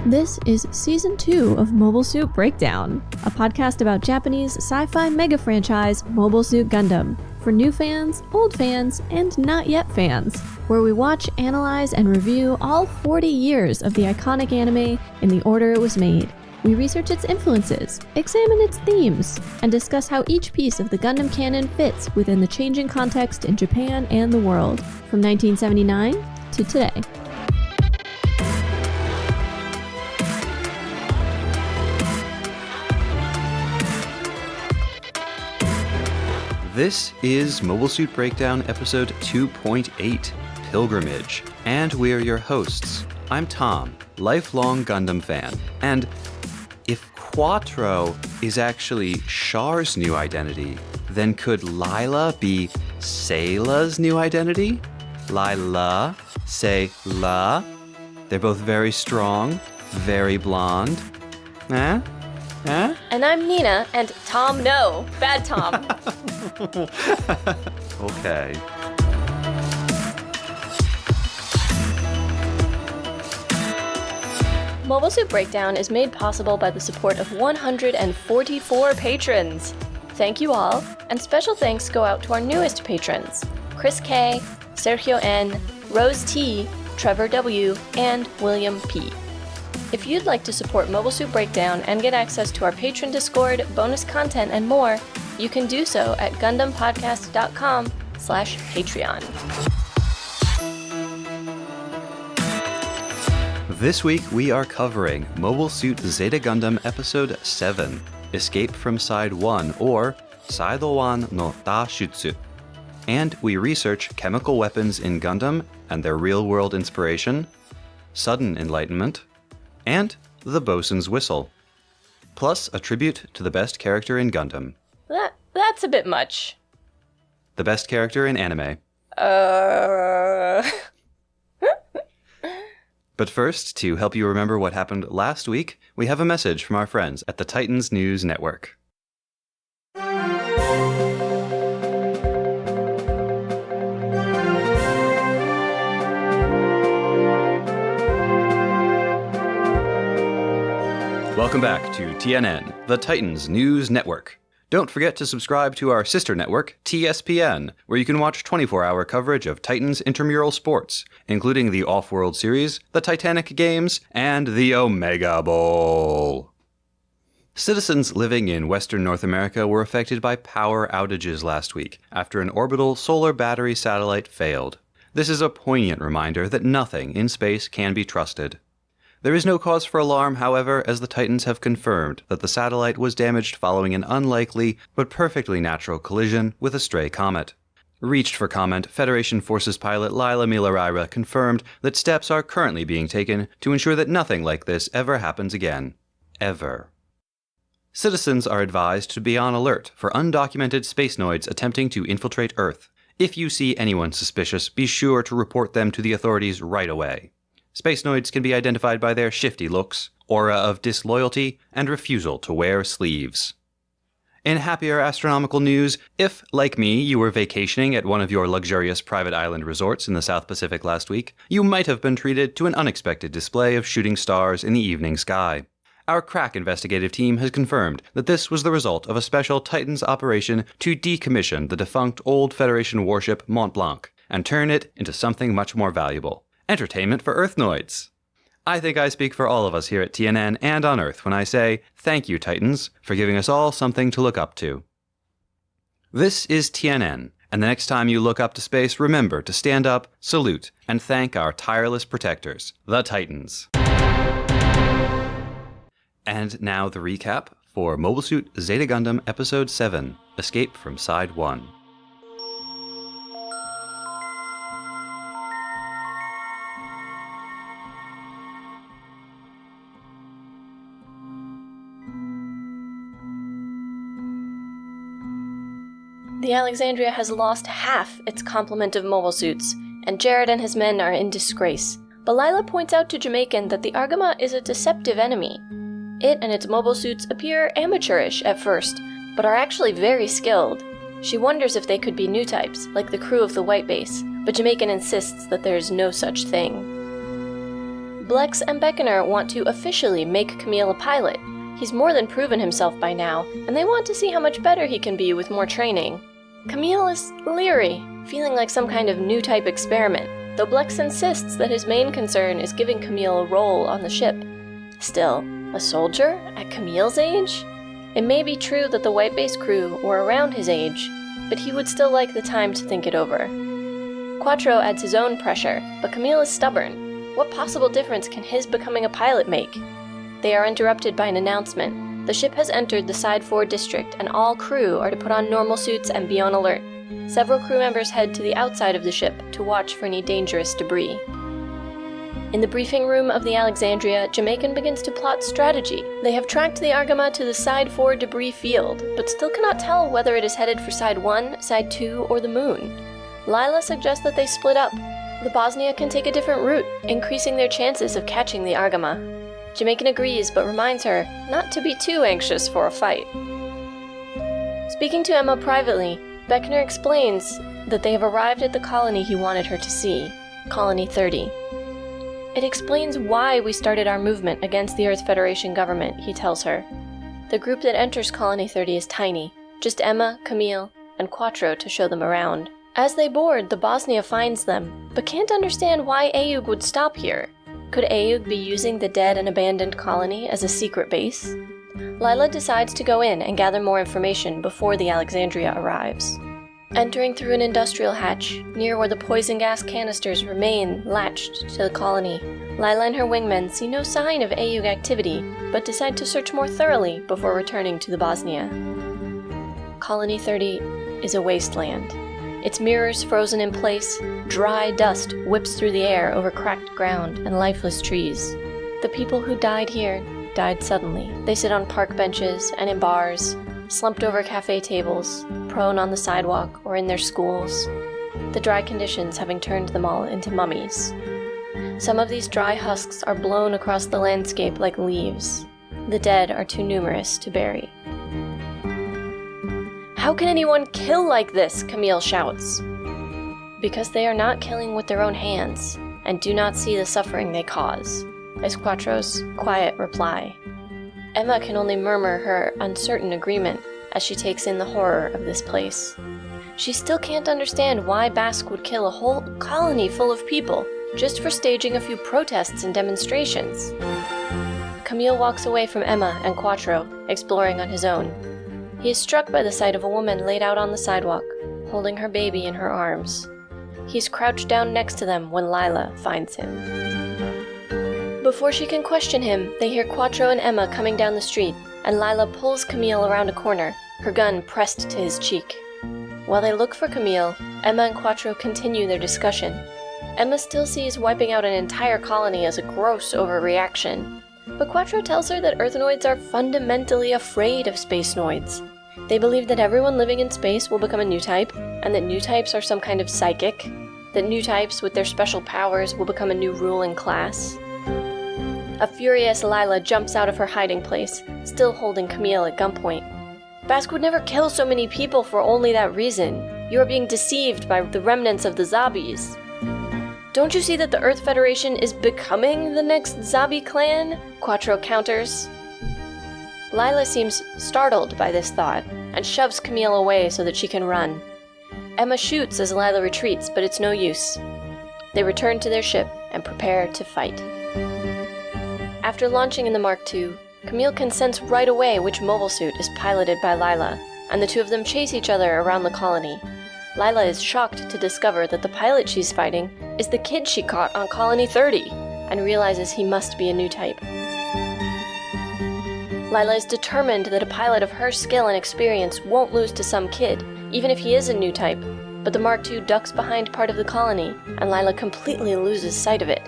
This is Season 2 of Mobile Suit Breakdown, a podcast about Japanese sci-fi mega franchise Mobile Suit Gundam, for new fans, old fans, and not yet fans, where we watch, analyze, and review all 40 years of the iconic anime in the order it was made. We research its influences, examine its themes, and discuss how each piece of the Gundam canon fits within the changing context in Japan and the world, from 1979 to today. This is Mobile Suit Breakdown episode 2.8, Pilgrimage, and we're your hosts. I'm Tom, lifelong Gundam fan, and if Quattro is actually Char's new identity, then could Lila be Sayla's new identity? Lila, Sayla, they're both very strong, very blonde. Eh? And I'm Nina, and Tom, no. Bad Tom. Okay. Mobile Suit Breakdown is made possible by the support of 144 patrons. Thank you all, and special thanks go out to our newest patrons, Chris K, Sergio N, Rose T, Trevor W, and William P. If you'd like to support Mobile Suit Breakdown and get access to our patron Discord, bonus content, and more, you can do so at GundamPodcast.com/Patreon. This week we are covering Mobile Suit Zeta Gundam Episode 7, Escape from Side 1, or Saido-wan no Dashutsu. And we research chemical weapons in Gundam and their real-world inspiration, sudden enlightenment, and the bosun's whistle. Plus a tribute to the best character in Gundam. That's a bit much. The best character in anime. But first, to help you remember what happened last week, we have a message from our friends at the Titans News Network. Welcome back to TNN, the Titans News Network. Don't forget to subscribe to our sister network, TSPN, where you can watch 24-hour coverage of Titans intramural sports, including the Off-World Series, the Titanic Games, and the Omega Bowl. Citizens living in Western North America were affected by power outages last week after an orbital solar battery satellite failed. This is a poignant reminder that nothing in space can be trusted. There is no cause for alarm, however, as the Titans have confirmed that the satellite was damaged following an unlikely but perfectly natural collision with a stray comet. Reached for comment, Federation Forces pilot Lila Milaraira confirmed that steps are currently being taken to ensure that nothing like this ever happens again. Ever. Citizens are advised to be on alert for undocumented spacenoids attempting to infiltrate Earth. If you see anyone suspicious, be sure to report them to the authorities right away. Spacenoids can be identified by their shifty looks, aura of disloyalty, and refusal to wear sleeves. In happier astronomical news, if, like me, you were vacationing at one of your luxurious private island resorts in the South Pacific last week, you might have been treated to an unexpected display of shooting stars in the evening sky. Our crack investigative team has confirmed that this was the result of a special Titans operation to decommission the defunct old Federation warship Mont Blanc and turn it into something much more valuable. Entertainment for Earthnoids. I think I speak for all of us here at TNN and on Earth when I say, thank you, Titans, for giving us all something to look up to. This is TNN, and the next time you look up to space, remember to stand up, salute, and thank our tireless protectors, the Titans. And now the recap for Mobile Suit Zeta Gundam Episode 7, Escape from Side 1. The Alexandria has lost half its complement of mobile suits, and Jared and his men are in disgrace. But Lila points out to Jamaican that the Argama is a deceptive enemy. It and its mobile suits appear amateurish at first, but are actually very skilled. She wonders if they could be new types, like the crew of the White Base, but Jamaican insists that there is no such thing. Blex and Beckoner want to officially make Camille a pilot. He's more than proven himself by now, and they want to see how much better he can be with more training. Camille is leery, feeling like some kind of new type experiment, though Blex insists that his main concern is giving Camille a role on the ship. Still, a soldier at Camille's age? It may be true that the White Base crew were around his age, but he would still like the time to think it over. Quattro adds his own pressure, but Camille is stubborn. What possible difference can his becoming a pilot make? They are interrupted by an announcement. The ship has entered the Side 4 district, and all crew are to put on normal suits and be on alert. Several crew members head to the outside of the ship to watch for any dangerous debris. In the briefing room of the Alexandria, Jamaican begins to plot strategy. They have tracked the Argama to the Side 4 debris field, but still cannot tell whether it is headed for Side 1, Side 2, or the moon. Lila suggests that they split up. The Bosnia can take a different route, increasing their chances of catching the Argama. Jamaican agrees, but reminds her not to be too anxious for a fight. Speaking to Emma privately, Beckoner explains that they have arrived at the colony he wanted her to see, Colony 30. It explains why we started our movement against the Earth Federation government, he tells her. The group that enters Colony 30 is tiny, just Emma, Camille, and Quattro to show them around. As they board, the Bosnia finds them, but can't understand why Ayug would stop here. Could Ayug be using the dead and abandoned colony as a secret base? Lila decides to go in and gather more information before the Alexandria arrives. Entering through an industrial hatch, near where the poison gas canisters remain latched to the colony, Lila and her wingmen see no sign of Ayug activity, but decide to search more thoroughly before returning to the Bosnia. Colony 30 is a wasteland. Its mirrors frozen in place, dry dust whips through the air over cracked ground and lifeless trees. The people who died here died suddenly. They sit on park benches and in bars, slumped over cafe tables, prone on the sidewalk or in their schools, the dry conditions having turned them all into mummies. Some of these dry husks are blown across the landscape like leaves. The dead are too numerous to bury. How can anyone kill like this? Camille shouts. Because they are not killing with their own hands, and do not see the suffering they cause, is Quattro's quiet reply. Emma can only murmur her uncertain agreement as she takes in the horror of this place. She still can't understand why Basque would kill a whole colony full of people just for staging a few protests and demonstrations. Camille walks away from Emma and Quattro, exploring on his own. He is struck by the sight of a woman laid out on the sidewalk, holding her baby in her arms. He's crouched down next to them when Lila finds him. Before she can question him, they hear Quattro and Emma coming down the street, and Lila pulls Camille around a corner, her gun pressed to his cheek. While they look for Camille, Emma and Quattro continue their discussion. Emma still sees wiping out an entire colony as a gross overreaction, but Quattro tells her that Earthnoids are fundamentally afraid of Spacenoids. They believe that everyone living in space will become a new type, and that new types are some kind of psychic, that new types with their special powers will become a new ruling class. A furious Lila jumps out of her hiding place, still holding Camille at gunpoint. Basque would never kill so many people for only that reason. You are being deceived by the remnants of the Zabis. Don't you see that the Earth Federation is becoming the next Zabi clan? Quattro counters. Lila seems startled by this thought, and shoves Camille away so that she can run. Emma shoots as Lila retreats, but it's no use. They return to their ship and prepare to fight. After launching in the Mark II, Camille can sense right away which mobile suit is piloted by Lila, and the two of them chase each other around the colony. Lila is shocked to discover that the pilot she's fighting is the kid she caught on Colony 30, and realizes he must be a new type. Lila is determined that a pilot of her skill and experience won't lose to some kid, even if he is a new type, but the Mark II ducks behind part of the colony, and Lila completely loses sight of it.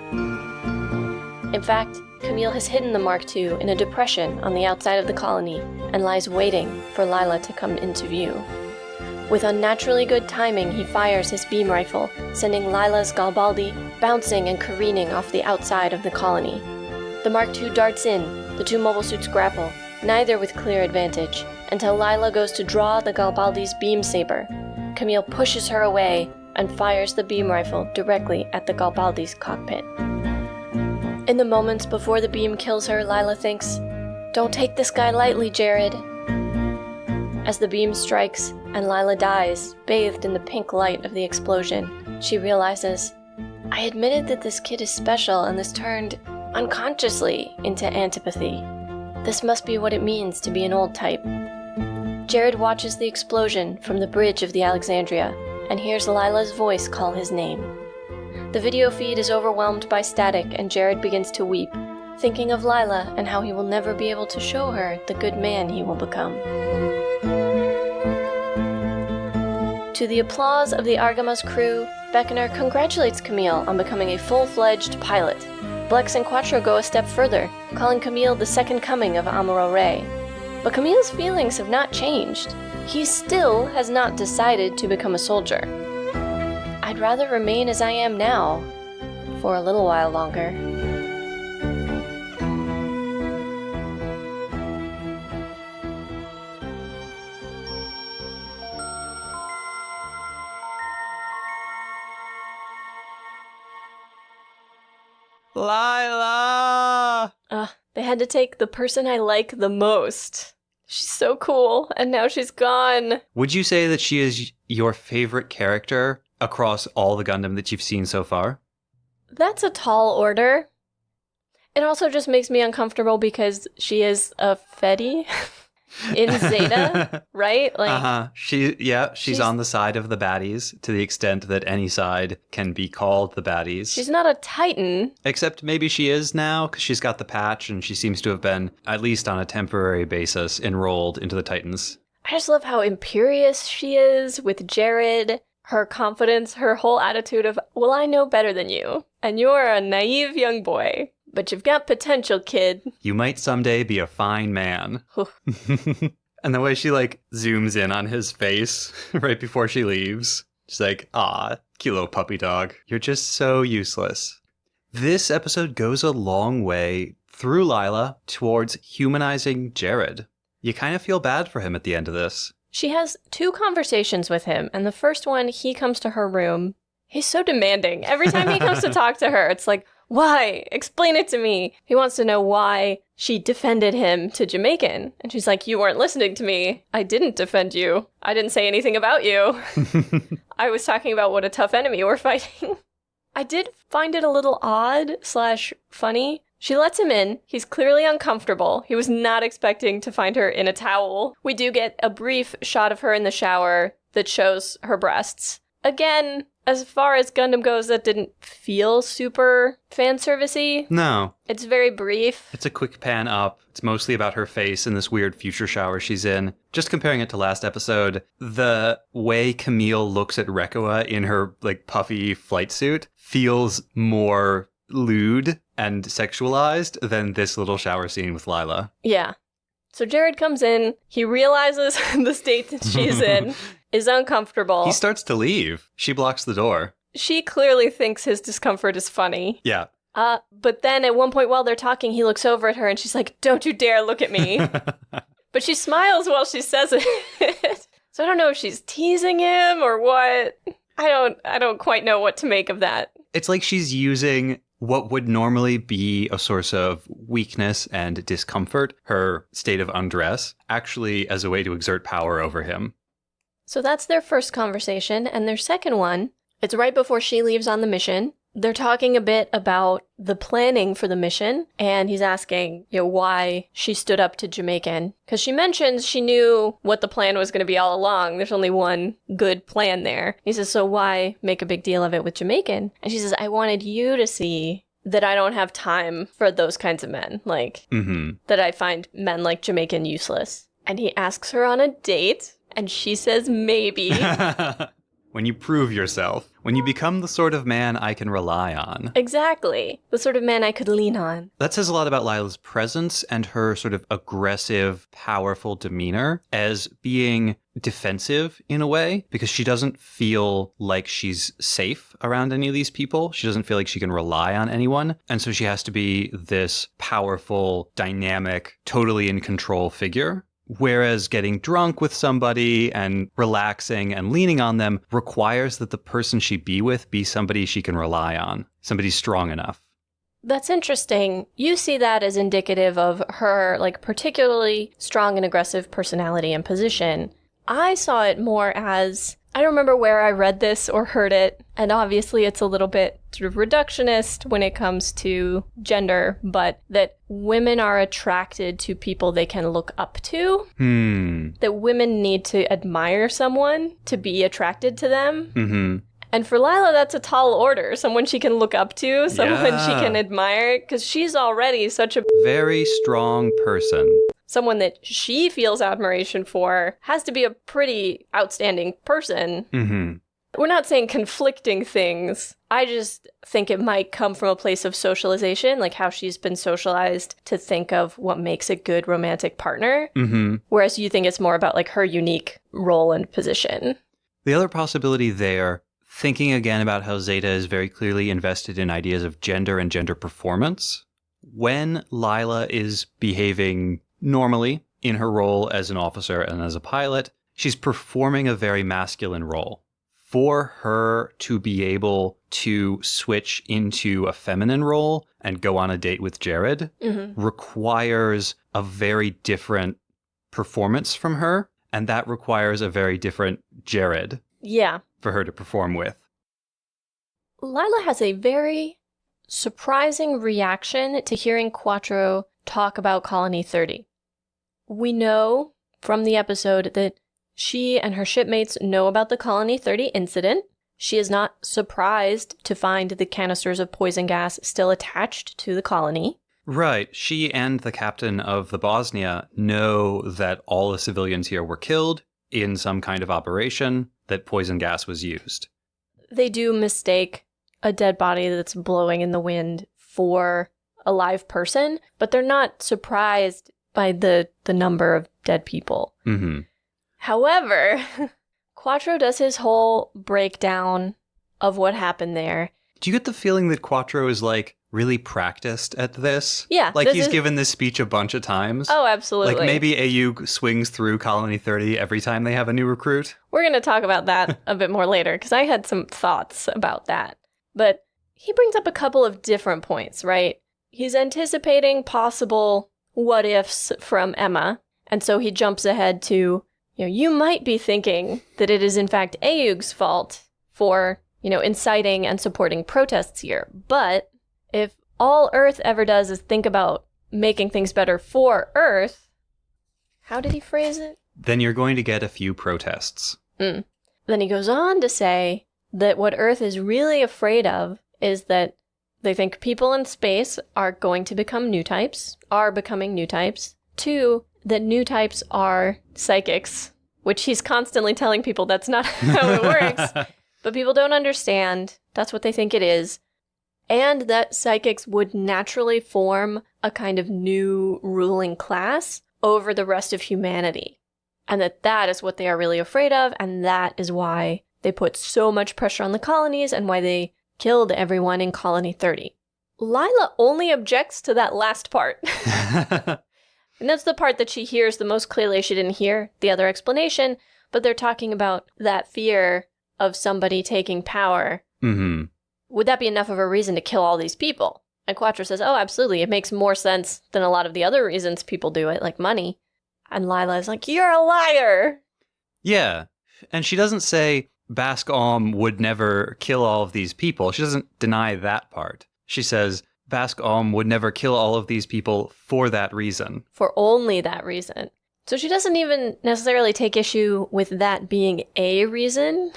In fact, Camille has hidden the Mark II in a depression on the outside of the colony and lies waiting for Lila to come into view. With unnaturally good timing, he fires his beam rifle, sending Lila's Garibaldi bouncing and careening off the outside of the colony. The Mark II darts in, the two mobile suits grapple, neither with clear advantage, until Lila goes to draw the Garibaldi's beam saber. Camille pushes her away and fires the beam rifle directly at the Garibaldi's cockpit. In the moments before the beam kills her, Lila thinks, "Don't take this guy lightly, Jared." As the beam strikes and Lila dies, bathed in the pink light of the explosion, she realizes, "I admitted that this kid is special, and this turned, unconsciously, into antipathy. This must be what it means to be an old type." Jared watches the explosion from the bridge of the Alexandria and hears Lila's voice call his name. The video feed is overwhelmed by static, and Jared begins to weep, thinking of Lila and how he will never be able to show her the good man he will become. To the applause of the Argama's crew, Beckoner congratulates Camille on becoming a full-fledged pilot. Blex and Quattro go a step further, calling Camille the second coming of Amuro Ray. But Camille's feelings have not changed. He still has not decided to become a soldier. "I'd rather remain as I am now, for a little while longer." Lila! They had to take the person I like the most. She's so cool, and now she's gone. Would you say that she is your favorite character across all the Gundam that you've seen so far? That's a tall order. It also just makes me uncomfortable because she is a Fetty in Zeta, right? Like, She's on the side of the baddies to the extent that any side can be called the baddies. She's not a Titan. Except maybe she is now, because she's got the patch and she seems to have been, at least on a temporary basis, enrolled into the Titans. I just love how imperious she is with Jared. Her confidence, her whole attitude of, "Well, I know better than you, and you're a naive young boy, but you've got potential, kid. You might someday be a fine man." And the way she, zooms in on his face right before she leaves. She's like, "Aw, cute little puppy dog. You're just so useless." This episode goes a long way through Lila towards humanizing Jared. You kind of feel bad for him at the end of this. She has 2 conversations with him, and the first one, he comes to her room. He's so demanding. Every time he comes to talk to her, it's like, "Why? Explain it to me." He wants to know why she defended him to Jamaican. And she's like, "You weren't listening to me. I didn't defend you. I didn't say anything about you. I was talking about what a tough enemy we're fighting." I did find it a little odd/funny. She lets him in. He's clearly uncomfortable. He was not expecting to find her in a towel. We do get a brief shot of her in the shower that shows her breasts. Again, as far as Gundam goes, that didn't feel super fan servicey. No. It's very brief. It's a quick pan up. It's mostly about her face in this weird future shower she's in. Just comparing it to last episode, the way Camille looks at Rekua in her puffy flight suit feels more lewd and sexualized than this little shower scene with Lila. Yeah. So Jared comes in, he realizes the state that she's in, is uncomfortable. He starts to leave. She blocks the door. She clearly thinks his discomfort is funny. Yeah. But then at one point while they're talking, he looks over at her and she's like, "Don't you dare look at me." But she smiles while she says it. So I don't know if she's teasing him or what. I don't quite know what to make of that. It's like she's using what would normally be a source of weakness and discomfort, her state of undress, actually as a way to exert power over him. So that's their first conversation, and their second one, it's right before she leaves on the mission. They're talking a bit about the planning for the mission, and he's asking, why she stood up to Jamaican. Because she mentions she knew what the plan was going to be all along. There's only one good plan there. He says, "So why make a big deal of it with Jamaican?" And she says, "I wanted you to see that I don't have time for those kinds of men. That I find men like Jamaican useless." And he asks her on a date, and she says maybe. When you prove yourself. When you become the sort of man I can rely on. Exactly. The sort of man I could lean on. That says a lot about Lila's presence and her sort of aggressive, powerful demeanor as being defensive in a way, because she doesn't feel like she's safe around any of these people. She doesn't feel like she can rely on anyone. And so she has to be this powerful, dynamic, totally in control figure. Whereas getting drunk with somebody and relaxing and leaning on them requires that the person she be with be somebody she can rely on, somebody strong enough. That's interesting. You see that as indicative of her, like, particularly strong and aggressive personality and position. I saw it more as, I don't remember where I read this or heard it, and obviously it's a little bit sort of reductionist when it comes to gender, but that women are attracted to people they can look up to. That women need to admire someone to be attracted to them. Mm-hmm. And for Lila, that's a tall order. Someone she can look up to, someone she can admire, because she's already such a very strong person. Someone that she feels admiration for has to be a pretty outstanding person. Mm-hmm. We're not saying conflicting things. I just think it might come from a place of socialization, like how she's been socialized to think of what makes a good romantic partner. Mm-hmm. Whereas you think it's more about like her unique role and position. The other possibility there, thinking again about how Zeta is very clearly invested in ideas of gender and gender performance, when Lila is behaving normally in her role as an officer and as a pilot, she's performing a very masculine role. For her to be able to switch into a feminine role and go on a date with Jared requires a very different performance from her, and that requires a very different Jared for her to perform with. Lila has a very surprising reaction to hearing Quattro talk about Colony 30. We know from the episode that she and her shipmates know about the Colony 30 incident. She is not surprised to find the canisters of poison gas still attached to the colony. Right. She and the captain of the Bosnia know that all the civilians here were killed in some kind of operation, that poison gas was used. They do mistake a dead body that's blowing in the wind for a live person, but they're not surprised by the number of dead people. Mm-hmm. However, Quattro does his whole breakdown of what happened there. Do you get the feeling that Quattro is, like, really practiced at this? Yeah. Like, he's given this speech a bunch of times? Oh, absolutely. Like, maybe AU swings through Colony 30 every time they have a new recruit? We're going to talk about that a bit more later, because I had some thoughts about that. But he brings up a couple of different points, right? He's anticipating possible what-ifs from Emma, and so he jumps ahead to, you might be thinking that it is in fact Aug's fault for, inciting and supporting protests here. But if all Earth ever does is think about making things better for Earth, how did he phrase it? Then you're going to get a few protests. Then he goes on to say that what Earth is really afraid of is that they think people in space are going to become new types, are becoming new types. 2, that new types are psychics, which he's constantly telling people that's not how it works. But people don't understand. That's what they think it is. And that psychics would naturally form a kind of new ruling class over the rest of humanity. And that is what they are really afraid of, and that is why they put so much pressure on the colonies and why they killed everyone in Colony 30. Lila only objects to that last part. And that's the part that she hears the most clearly. She didn't hear the other explanation, but they're talking about that fear of somebody taking power. Mm-hmm. Would that be enough of a reason to kill all these people? And Quattro says, oh, absolutely. It makes more sense than a lot of the other reasons people do it, like money. And Lila is like, you're a liar. Yeah. And she doesn't say Bask Om would never kill all of these people. She doesn't deny that part. She says Bask Om would never kill all of these people for that reason. For only that reason. So she doesn't even necessarily take issue with that being a reason,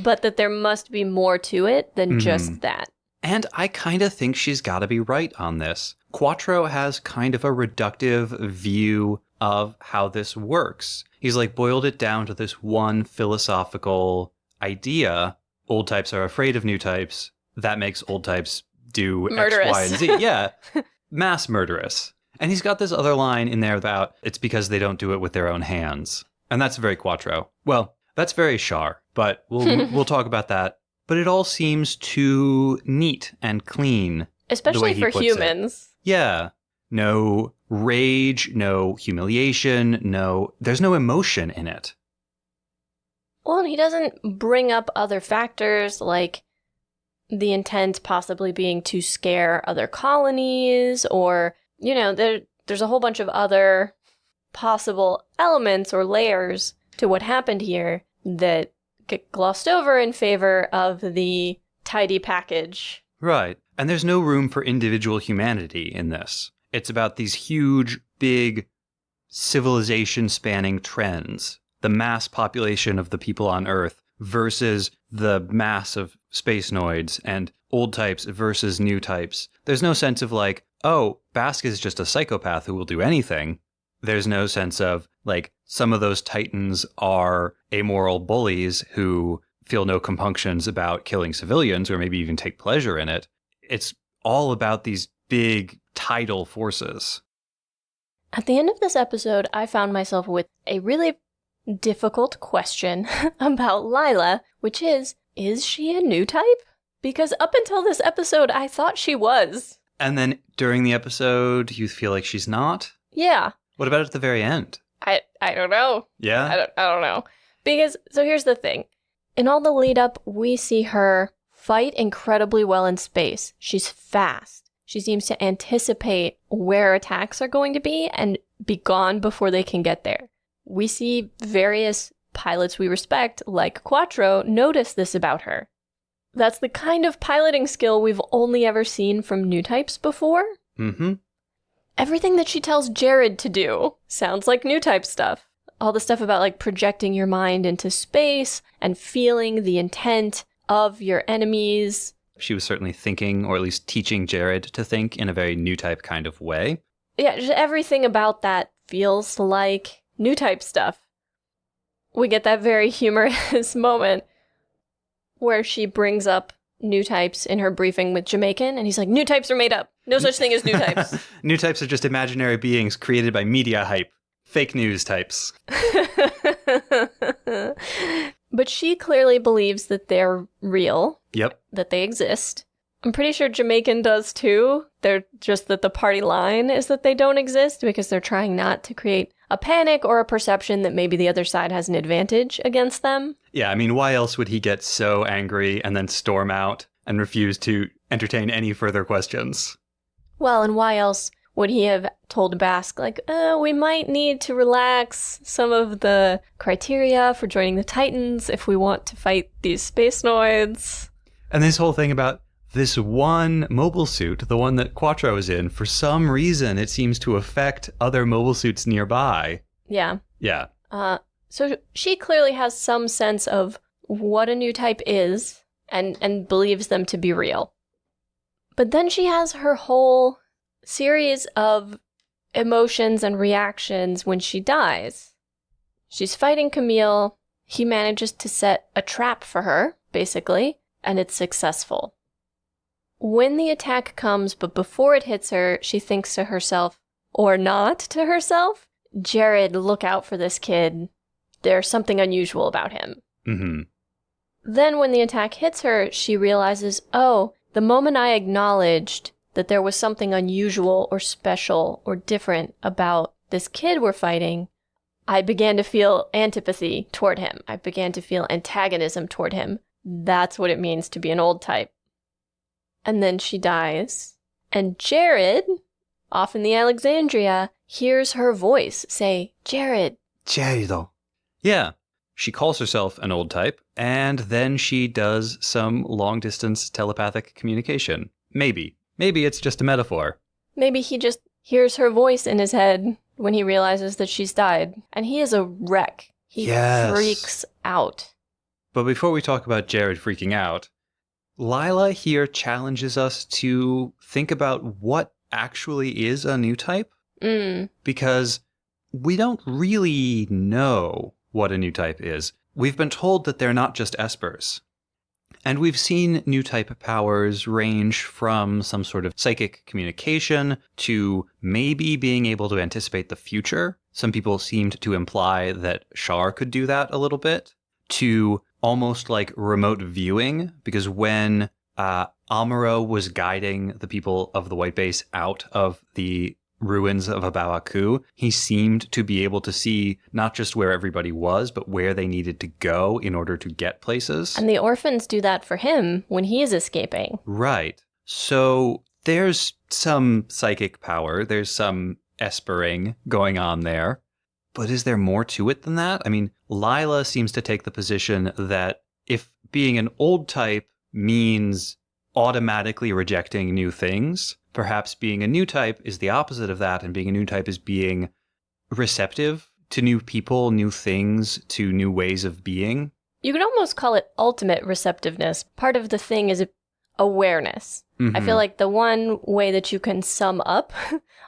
but that there must be more to it than just that. And I kind of think she's got to be right on this. Quattro has kind of a reductive view of how this works. He's like boiled it down to this one philosophical idea. Old types are afraid of new types. That makes old types do Murderous. X, Y, and Z. Yeah. Mass murderous. And he's got this other line in there about it's because they don't do it with their own hands. And that's very Quattro. Well, that's very Char, but we'll talk about that. But it all seems too neat and clean. Especially for humans. Yeah. No rage, no humiliation, there's no emotion in it. Well, and he doesn't bring up other factors like The intent possibly being to scare other colonies, or, there's a whole bunch of other possible elements or layers to what happened here that get glossed over in favor of the tidy package. Right. And there's no room for individual humanity in this. It's about these huge, big, civilization-spanning trends. The mass population of the people on Earth versus the mass of space noids, and old types versus new types. There's no sense of like, oh, Bask is just a psychopath who will do anything. There's no sense of like, some of those titans are amoral bullies who feel no compunctions about killing civilians or maybe even take pleasure in it. It's all about these big tidal forces. At the end of this episode, I found myself with a really difficult question about Lila, which is she a new type? Because up until this episode, I thought she was. And then during the episode, you feel like she's not? Yeah. What about at the very end? I don't know. Yeah? I don't know. Because, so here's the thing. In all the lead up, we see her fight incredibly well in space. She's fast. She seems to anticipate where attacks are going to be and be gone before they can get there. We see various pilots we respect, like Quattro, notice this about her. That's the kind of piloting skill we've only ever seen from new types before. Mm-hmm. Everything that she tells Jared to do sounds like new type stuff. All the stuff about like projecting your mind into space and feeling the intent of your enemies. She was certainly thinking, or at least teaching Jared to think in a very new type kind of way. Yeah, just everything about that feels like new type stuff. We get that very humorous moment where she brings up new types in her briefing with Jamaican, and he's like, new types are made up. No such thing as new types. New types are just imaginary beings created by media hype. Fake news types. But she clearly believes that they're real. Yep. That they exist. I'm pretty sure Jamaican does too. They're just that the party line is that they don't exist because they're trying not to create a panic or a perception that maybe the other side has an advantage against them. Yeah, I mean, why else would he get so angry and then storm out and refuse to entertain any further questions? Well, and why else would he have told Bask, like, we might need to relax some of the criteria for joining the Titans if we want to fight these space noids? And this whole thing about this one mobile suit, the one that Quattro is in, for some reason it seems to affect other mobile suits nearby. Yeah. Yeah. So she clearly has some sense of what a new type is and believes them to be real. But then she has her whole series of emotions and reactions when she dies. She's fighting Camille. He manages to set a trap for her, basically, and it's successful. When the attack comes, but before it hits her, she thinks to herself, or not to herself, Jared, look out for this kid. There's something unusual about him. Mm-hmm. Then when the attack hits her, she realizes, oh, the moment I acknowledged that there was something unusual or special or different about this kid we're fighting, I began to feel antipathy toward him. I began to feel antagonism toward him. That's what it means to be an old type. And then she dies. And Jared, off in the Alexandria, hears her voice say, Jared. Jared. Yeah. She calls herself an old type, and then she does some long-distance telepathic communication. Maybe. Maybe it's just a metaphor. Maybe he just hears her voice in his head when he realizes that she's died. And he is a wreck. He freaks out. But before we talk about Jared freaking out, Lila here challenges us to think about what actually is a new type. Because we don't really know what a new type is. We've been told that they're not just espers. And we've seen new type powers range from some sort of psychic communication to maybe being able to anticipate the future. Some people seemed to imply that Char could do that a little bit, to almost like remote viewing, because when Amuro was guiding the people of the White Base out of the ruins of a Bawaku, he seemed to be able to see not just where everybody was, but where they needed to go in order to get places. And the orphans do that for him when he is escaping. Right. So there's some psychic power. There's some espering going on there. But is there more to it than that? I mean, Lila seems to take the position that if being an old type means automatically rejecting new things, perhaps being a new type is the opposite of that, and being a new type is being receptive to new people, new things, to new ways of being. You could almost call it ultimate receptiveness. Part of the thing is awareness. Mm-hmm. I feel like the one way that you can sum up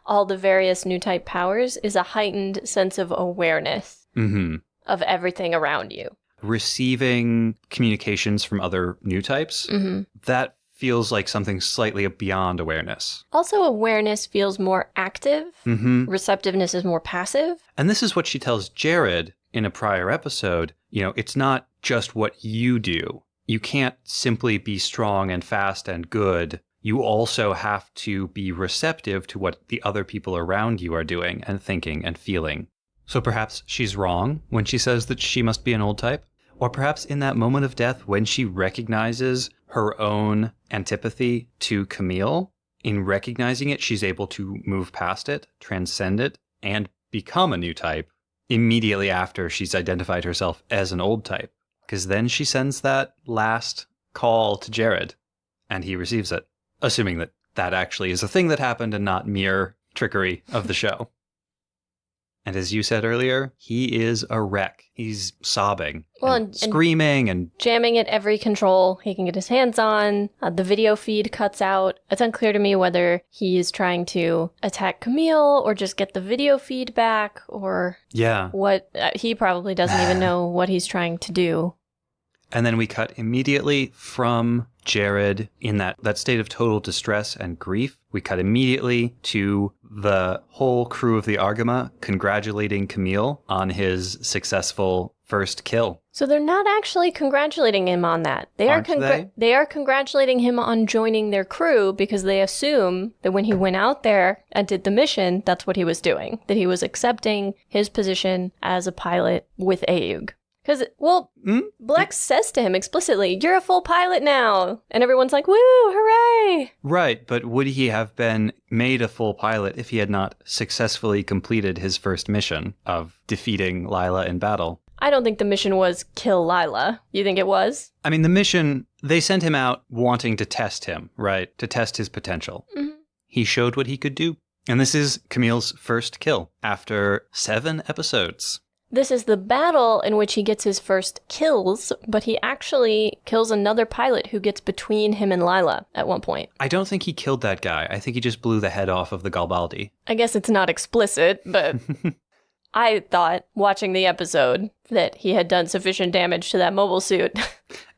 all the various new type powers is a heightened sense of awareness of everything around you. Receiving communications from other new types, that feels like something slightly beyond awareness. Also, awareness feels more active. Receptiveness is more passive. And this is what she tells Jared in a prior episode. You know, it's not just what you do. You can't simply be strong and fast and good. You also have to be receptive to what the other people around you are doing and thinking and feeling. So perhaps she's wrong when she says that she must be an old type. Or perhaps in that moment of death when she recognizes her own antipathy to Camille, in recognizing it, she's able to move past it, transcend it, and become a new type immediately after she's identified herself as an old type. Because then she sends that last call to Jared, and he receives it, assuming that that actually is a thing that happened and not mere trickery of the show. And as you said earlier, he is a wreck. He's sobbing, and screaming, and jamming at every control he can get his hands on. The video feed cuts out. It's unclear to me whether he is trying to attack Camille or just get the video feed back, or what. He probably doesn't even know what he's trying to do. And then we cut immediately from Jared in that state of total distress and grief. We cut immediately to the whole crew of the Argama congratulating Camille on his successful first kill. So they're not actually congratulating him on that. They are congratulating him on joining their crew because they assume that when he went out there and did the mission, that's what he was doing. That he was accepting his position as a pilot with Ayug. Because, Blex says to him explicitly, "You're a full pilot now." And everyone's like, "Woo, hooray!" Right, but would he have been made a full pilot if he had not successfully completed his first mission of defeating Lila in battle? I don't think the mission was kill Lila. You think it was? I mean, the mission, they sent him out wanting to test him, right? To test his potential. He showed what he could do. And this is Camille's first kill after 7 episodes. This is the battle in which he gets his first kills, but he actually kills another pilot who gets between him and Lila at one point. I don't think he killed that guy. I think he just blew the head off of the Galbaldi. I guess it's not explicit, but I thought, watching the episode, that he had done sufficient damage to that mobile suit.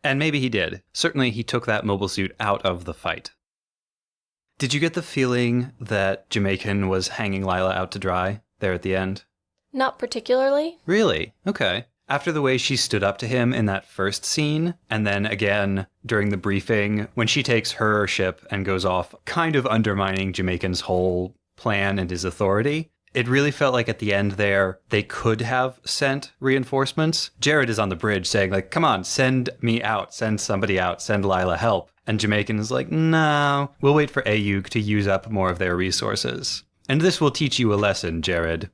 And maybe he did. Certainly he took that mobile suit out of the fight. Did you get the feeling that Jamaican was hanging Lila out to dry there at the end? Not particularly. Really? Okay. After the way she stood up to him in that first scene, and then again during the briefing, when she takes her ship and goes off, kind of undermining Jamaican's whole plan and his authority, it really felt like at the end there, they could have sent reinforcements. Jared is on the bridge saying, like, "Come on, send me out, send somebody out, send Lila help." And Jamaican is like, "No, we'll wait for Ayug to use up more of their resources. And this will teach you a lesson, Jared."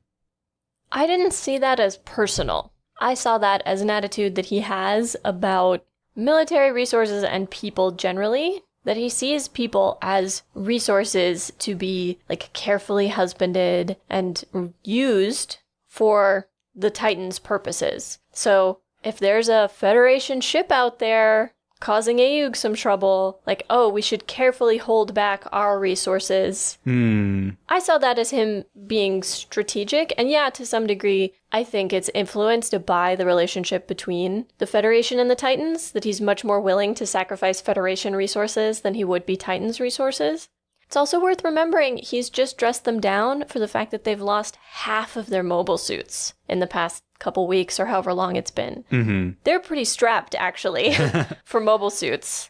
I didn't see that as personal. I saw that as an attitude that he has about military resources and people generally, that he sees people as resources to be like carefully husbanded and used for the Titan's purposes. So if there's a Federation ship out there causing Ayug some trouble, like, oh, we should carefully hold back our resources. I saw that as him being strategic, and yeah, to some degree, I think it's influenced by the relationship between the Federation and the Titans, that he's much more willing to sacrifice Federation resources than he would be Titans resources. It's also worth remembering he's just dressed them down for the fact that they've lost half of their mobile suits in the past couple weeks or however long it's been. They're pretty strapped, actually, for mobile suits.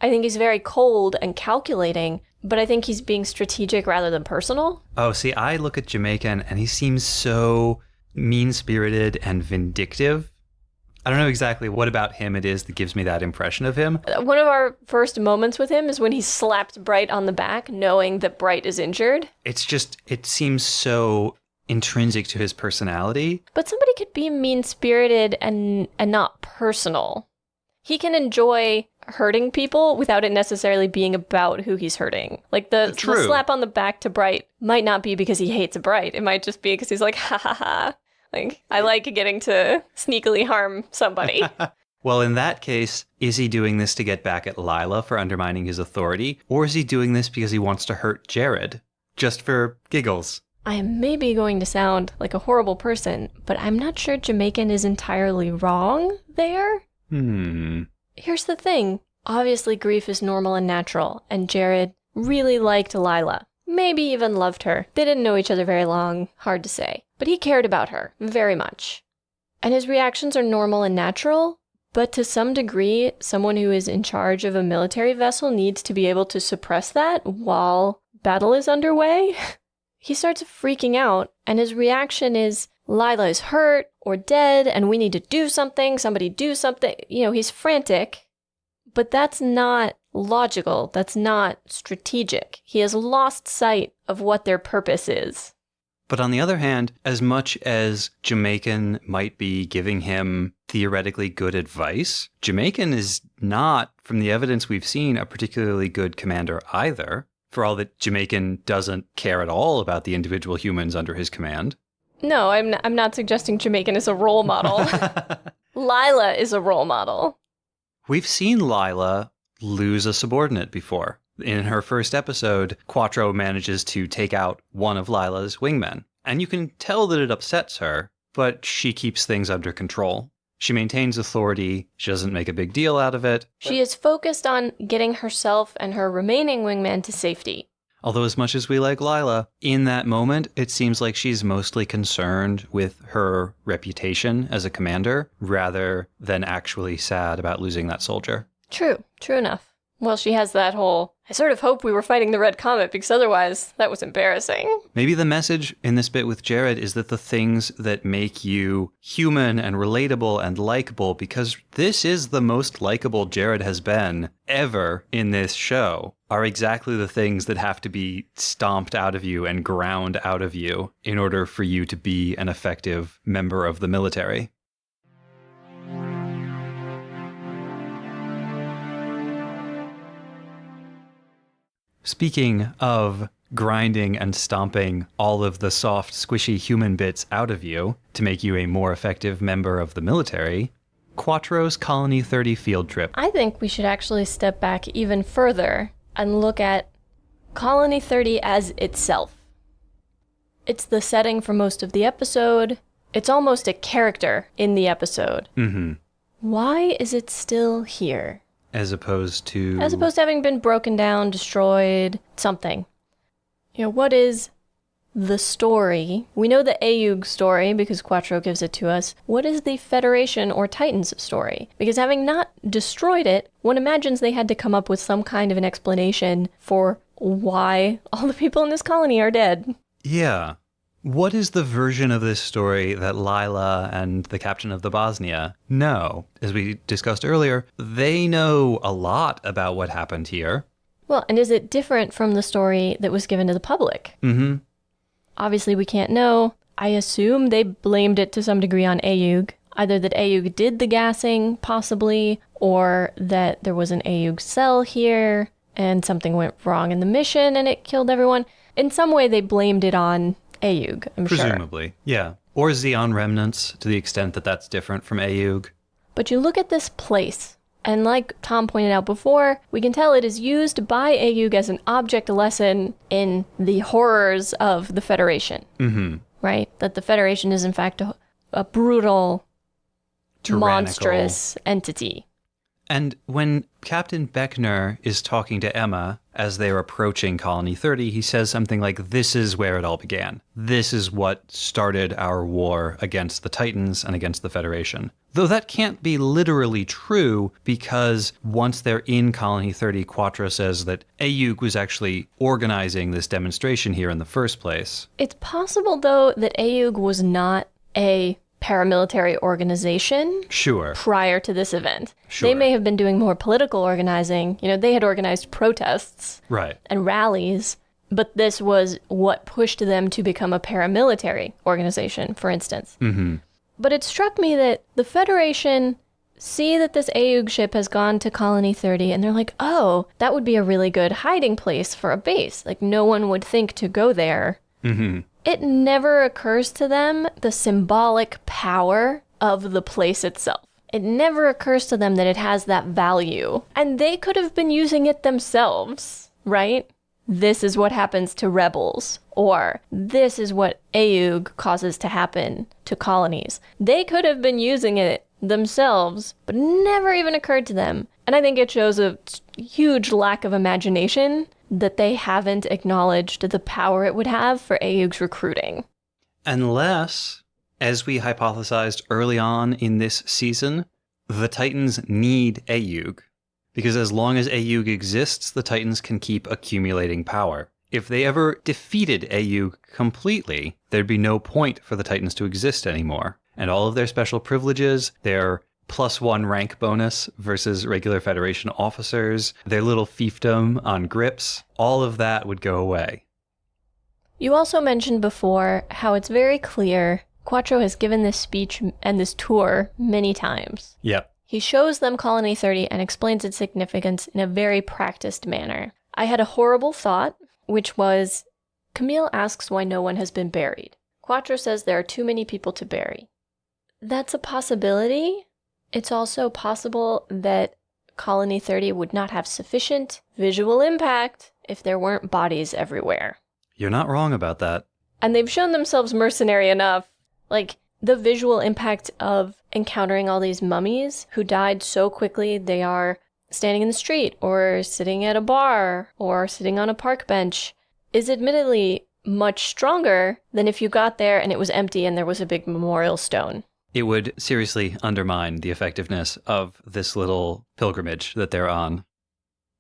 I think he's very cold and calculating, but I think he's being strategic rather than personal. Oh, see, I look at Jamaican and he seems so mean-spirited and vindictive. I don't know exactly what about him it is that gives me that impression of him. One of our first moments with him is when he slapped Bright on the back, knowing that Bright is injured. It's just, it seems so intrinsic to his personality. But somebody could be mean-spirited and not personal. He can enjoy hurting people without it necessarily being about who he's hurting. Like the slap on the back to Bright might not be because he hates Bright. It might just be because he's like, ha ha ha. Like, I like getting to sneakily harm somebody. Well, in that case, is he doing this to get back at Lila for undermining his authority? Or is he doing this because he wants to hurt Jared? Just for giggles? I am maybe going to sound like a horrible person, but I'm not sure Jamaican is entirely wrong there. Here's the thing. Obviously, grief is normal and natural, and Jared really liked Lila. Maybe even loved her. They didn't know each other very long, hard to say. But he cared about her very much. And his reactions are normal and natural, but to some degree, someone who is in charge of a military vessel needs to be able to suppress that while battle is underway. He starts freaking out, and his reaction is, Lila is hurt or dead, and we need to do something, somebody do something. You know, he's frantic, but that's not logical. That's not strategic. He has lost sight of what their purpose is. But on the other hand, as much as Jamaican might be giving him theoretically good advice, Jamaican is not, from the evidence we've seen, a particularly good commander either, for all that Jamaican doesn't care at all about the individual humans under his command. No, I'm not suggesting Jamaican is a role model. Lila is a role model. We've seen Lila lose a subordinate before. In her first episode, Quattro manages to take out one of Lila's wingmen. And you can tell that it upsets her, but she keeps things under control. She maintains authority. She doesn't make a big deal out of it. She is focused on getting herself and her remaining wingman to safety. Although as much as we like Lila, in that moment, it seems like she's mostly concerned with her reputation as a commander rather than actually sad about losing that soldier. True enough. Well, she has that whole, I sort of hope we were fighting the Red Comet because otherwise that was embarrassing. Maybe the message in this bit with Jared is that the things that make you human and relatable and likable, because this is the most likable Jared has been ever in this show, are exactly the things that have to be stomped out of you and ground out of you in order for you to be an effective member of the military. Speaking of grinding and stomping all of the soft, squishy human bits out of you to make you a more effective member of the military, Quattro's Colony 30 field trip. I think we should actually step back even further and look at Colony 30 as itself. It's the setting for most of the episode. It's almost a character in the episode. Why is it still here? As opposed to having been broken down, destroyed, something. You know, what is the story? We know the Ayug story because Quattro gives it to us. What is the Federation or Titans story? Because having not destroyed it, one imagines they had to come up with some kind of an explanation for why all the people in this colony are dead. Yeah. What is the version of this story that Lila and the captain of the Bosnia know? As we discussed earlier, they know a lot about what happened here. Well, and is it different from the story that was given to the public? Obviously, we can't know. I assume they blamed it to some degree on Ayug. Either that Ayug did the gassing, possibly, or that there was an Ayug cell here, and something went wrong in the mission and it killed everyone. In some way, they blamed it on Ayug, I'm sure. Presumably, yeah. Or Xeon remnants, to the extent that that's different from Ayug. But you look at this place, and like Tom pointed out before, we can tell it is used by Ayug as an object lesson in the horrors of the Federation. Right? That the Federation is in fact a brutal, monstrous entity. And when Captain Beckner is talking to Emma as they're approaching Colony 30, he says something like, this is where it all began. This is what started our war against the Titans and against the Federation. Though that can't be literally true, because once they're in Colony 30, Quattro says that Ayuk was actually organizing this demonstration here in the first place. It's possible, though, that Ayuk was not a paramilitary organization prior to this event. They may have been doing more political organizing. They had organized protests and rallies, but this was what pushed them to become a paramilitary organization, for instance. But it struck me that the Federation see that this Ayuk ship has gone to Colony 30, and they're like, oh, that would be a really good hiding place for a base. Like, no one would think to go there. It never occurs to them the symbolic power of the place itself. It never occurs to them that it has that value. And they could have been using it themselves, right? This is what happens to rebels, or this is what Ayuk causes to happen to colonies. They could have been using it themselves, but it never even occurred to them. And I think it shows a huge lack of imagination that they haven't acknowledged the power it would have for Ayuk's recruiting. Unless, as we hypothesized early on in this season, the Titans need Ayuk. Because as long as Ayuk exists, the Titans can keep accumulating power. If they ever defeated Ayuk completely, there'd be no point for the Titans to exist anymore. And all of their special privileges, their +1 rank bonus versus regular Federation officers, their little fiefdom on grips, all of that would go away. You also mentioned before how it's very clear Quattro has given this speech and this tour many times. Yep. He shows them Colony 30 and explains its significance in a very practiced manner. I had a horrible thought, which was, Camille asks why no one has been buried. Quattro says there are too many people to bury. That's a possibility. It's also possible that Colony 30 would not have sufficient visual impact if there weren't bodies everywhere. You're not wrong about that. And they've shown themselves mercenary enough. Like, the visual impact of encountering all these mummies who died so quickly they are standing in the street or sitting at a bar or sitting on a park bench is admittedly much stronger than if you got there and it was empty and there was a big memorial stone. It would seriously undermine the effectiveness of this little pilgrimage that they're on.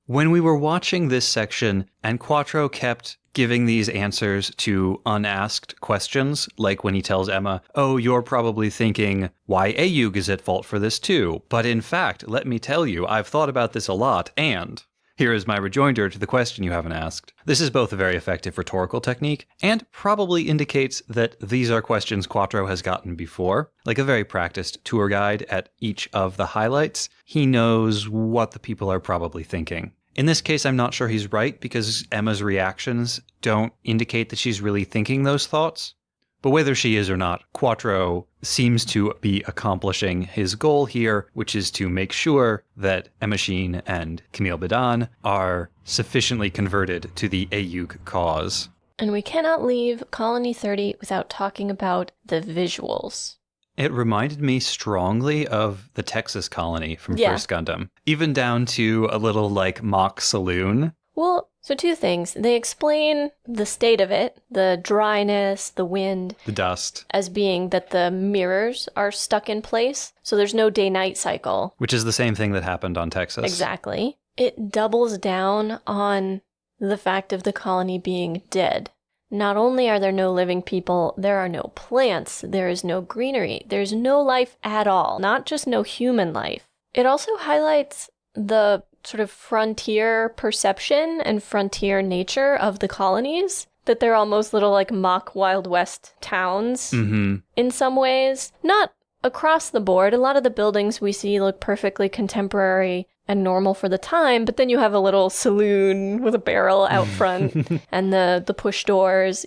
When we were watching this section and Quattro kept giving these answers to unasked questions, like when he tells Emma, oh, you're probably thinking, why Ayuk is at fault for this too. But in fact, let me tell you, I've thought about this a lot, and here is my rejoinder to the question you haven't asked. This is both a very effective rhetorical technique and probably indicates that these are questions Quattro has gotten before. Like a very practiced tour guide at each of the highlights, he knows what the people are probably thinking. In this case, I'm not sure he's right because Emma's reactions don't indicate that she's really thinking those thoughts. But whether she is or not, Quattro seems to be accomplishing his goal here, which is to make sure that Emma Sheen and Camille Bedan are sufficiently converted to the Ayuk cause. And we cannot leave Colony 30 without talking about the visuals. It reminded me strongly of the Texas colony from First Gundam, even down to a little mock saloon. Well, so two things. They explain the state of it, the dryness, the wind, the dust, as being that the mirrors are stuck in place, so there's no day-night cycle. Which is the same thing that happened on Texas. Exactly. It doubles down on the fact of the colony being dead. Not only are there no living people, there are no plants, there is no greenery, there's no life at all, not just no human life. It also highlights the sort of frontier perception and frontier nature of the colonies, that they're almost little mock Wild West towns in some ways. Not across the board. A lot of the buildings we see look perfectly contemporary and normal for the time, but then you have a little saloon with a barrel out front and the push doors,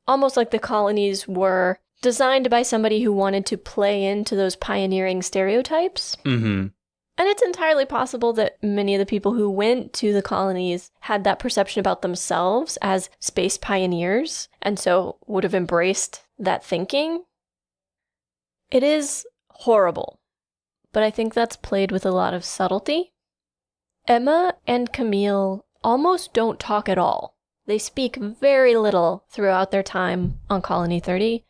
almost like the colonies were designed by somebody who wanted to play into those pioneering stereotypes. And it's entirely possible that many of the people who went to the colonies had that perception about themselves as space pioneers, and so would have embraced that thinking. It is horrible, but I think that's played with a lot of subtlety. Emma and Camille almost don't talk at all. They speak very little throughout their time on Colony 30,